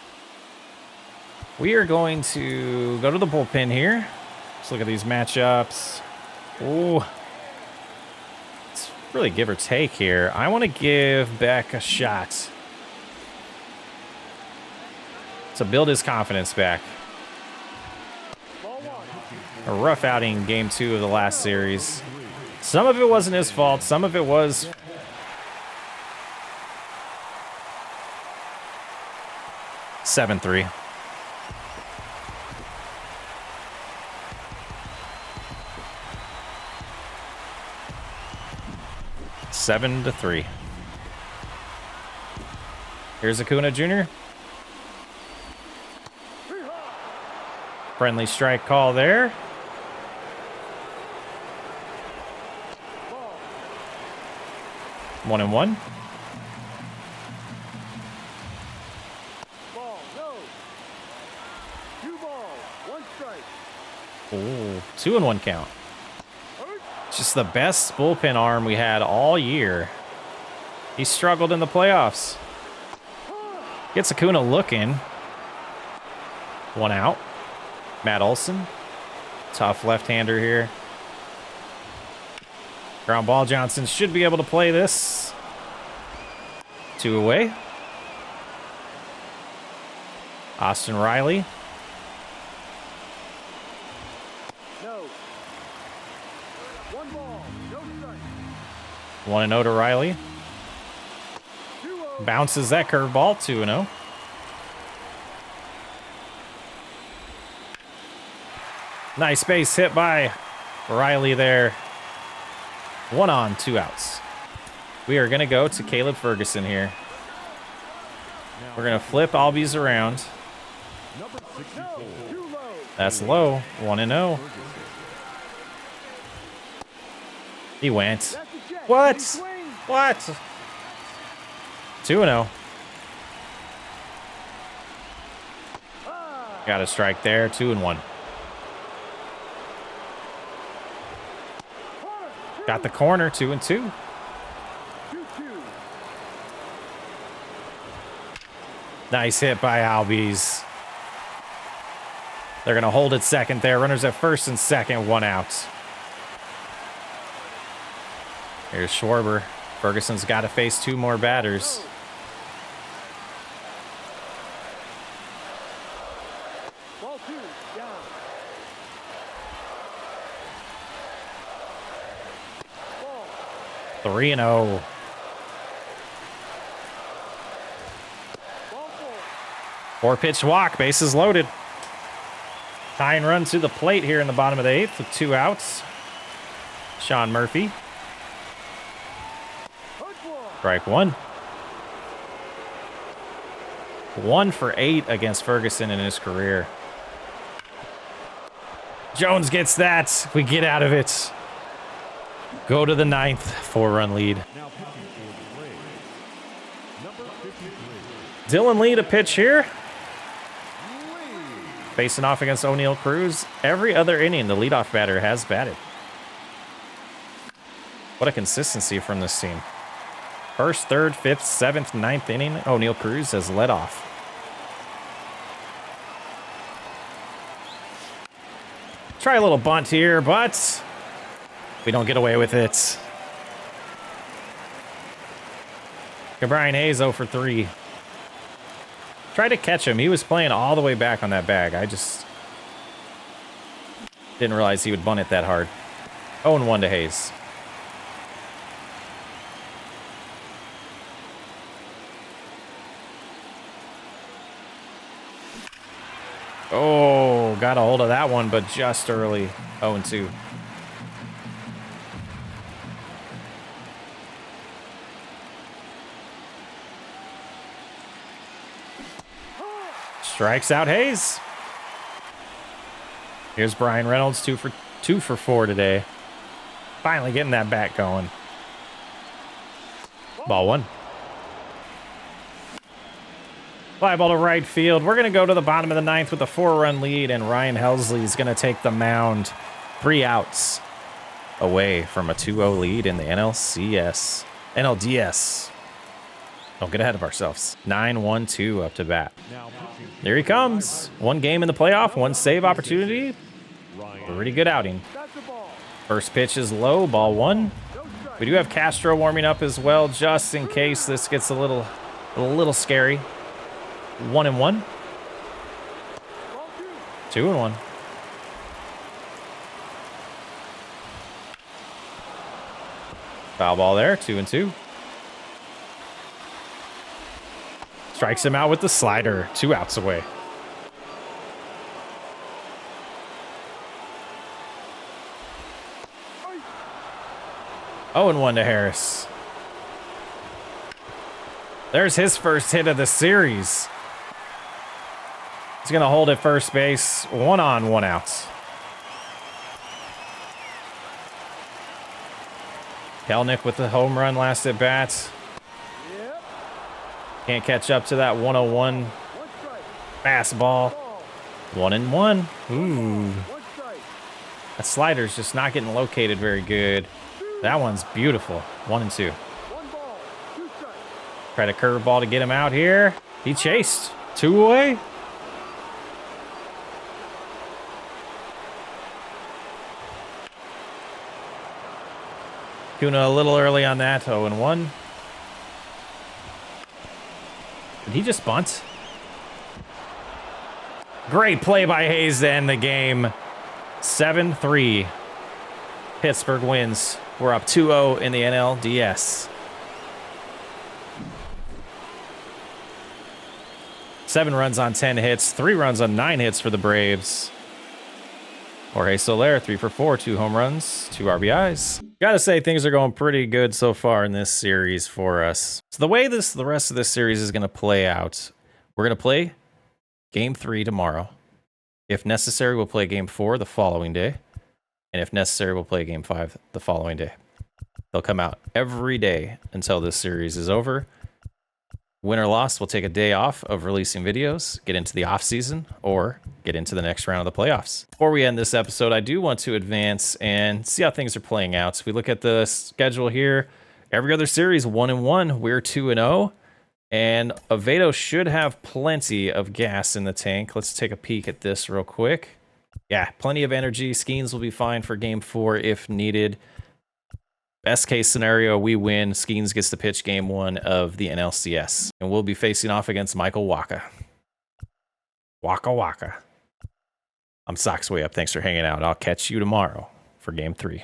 We are going to go to the bullpen here. Let's look at these matchups. Ooh. It's really give or take here. I want to give Beck a shot to build his confidence back. A rough outing in game 2 of the last series. Some of it wasn't his fault. Some of it was... (7-3). (7-3). Here's Acuna Jr. Friendly strike call there. One and one. Ball, no. 2 balls, 1 strike. Ooh, 2-1 count. Just the best bullpen arm we had all year. He struggled in the playoffs. Gets Acuna looking. 1 out. Matt Olson. Tough left-hander here. Ground ball. Johnson should be able to play this. 2 away. Austin Riley. No. 1 ball, no strike. 1-0 to Riley. 2-0. Bounces that curveball. 2-0. Nice base hit by Riley there. 1 on, 2 outs. We are going to go to Caleb Ferguson here. We're going to flip Albies around. That's low. 1-0. He went. What? What? 2-0. Got a strike there. 2-1. Got the corner. 2-2. Nice hit by Albies. They're going to hold it second there. Runners at first and second. 1 out. Here's Schwarber. Ferguson's got to face 2 more batters. Ball 2, down. Ball. 3-0. Ball 4 pitch walk. Bases loaded. Tying run to the plate here in the bottom of the 8th with 2 outs. Sean Murphy. Strike 1. 1 for 8 against Ferguson in his career. Jones gets that. We get out of it. Go to the 9th, 4-run lead. Now pitching for the Braves, number 53. Dylan Lee to pitch here. Facing off against O'Neal Cruz. Every other inning, the leadoff batter has batted. What a consistency from this team. First, third, fifth, seventh, ninth inning, O'Neal Cruz has led off. Try a little bunt here, but we don't get away with it. Brian Hayes 0 for 3. Tried to catch him. He was playing all the way back on that bag. I just didn't realize he would bunt it that hard. 0-1 to Hayes. Oh, got a hold of that one, but just early. 0-2. Strikes out Hayes. Here's Brian Reynolds, 2 for 4 today. Finally getting that bat going. Ball 1. Fly ball to right field. We're going to go to the bottom of the 9th with a 4-run lead, and Ryan Helsley is going to take the mound. 3 outs away from a 2-0 lead in the NLDS. Don't get ahead of ourselves. 9-1-2 up to bat. There he comes. 1 game in the playoff, 1 save opportunity. Pretty good outing. First pitch is low, ball 1. We do have Castro warming up as well, just in case this gets a little scary. 1-1. 2-1. Foul ball there, 2-2. Strikes him out with the slider, 2 outs away. Oh, and 1 to Harris. There's his first hit of the series. He's going to hold at first base. 1 on, 1 out. Kelnick with the home run last at bat. Can't catch up to that 101 fastball. 1-1. Ooh. That slider's just not getting located very good. That one's beautiful. 1-2. Try to curveball to get him out here. He chased. 2 away. Kuna a little early on that. 0-1. Did he just bunt? Great play by Hayes to end the game. 7-3. Pittsburgh wins. We're up 2-0 in the NLDS. 7 runs on 10 hits, 3 runs on 9 hits for the Braves. Jorge Soler, 3 for 4, 2 home runs, 2 RBIs. Gotta say, things are going pretty good so far in this series for us. So the way the rest of this series is going to play out, we're going to play Game 3 tomorrow. If necessary, we'll play Game 4 the following day. And if necessary, we'll play Game 5 the following day. They'll come out every day until this series is over. Win or loss, we'll take a day off of releasing videos, get into the off season, or get into the next round of the playoffs. Before we end this episode, I do want to advance and see how things are playing out. So we look at the schedule here. Every other series, 1-1. We're 2-0. And Avedo should have plenty of gas in the tank. Let's take a peek at this real quick. Yeah, plenty of energy. Skeens will be fine for Game 4 if needed. Best case scenario, we win. Skeens gets to pitch Game 1 of the NLCS. And we'll be facing off against Michael Wacha. Waka. I'm Sox Way Up. Thanks for hanging out. I'll catch you tomorrow for Game 3.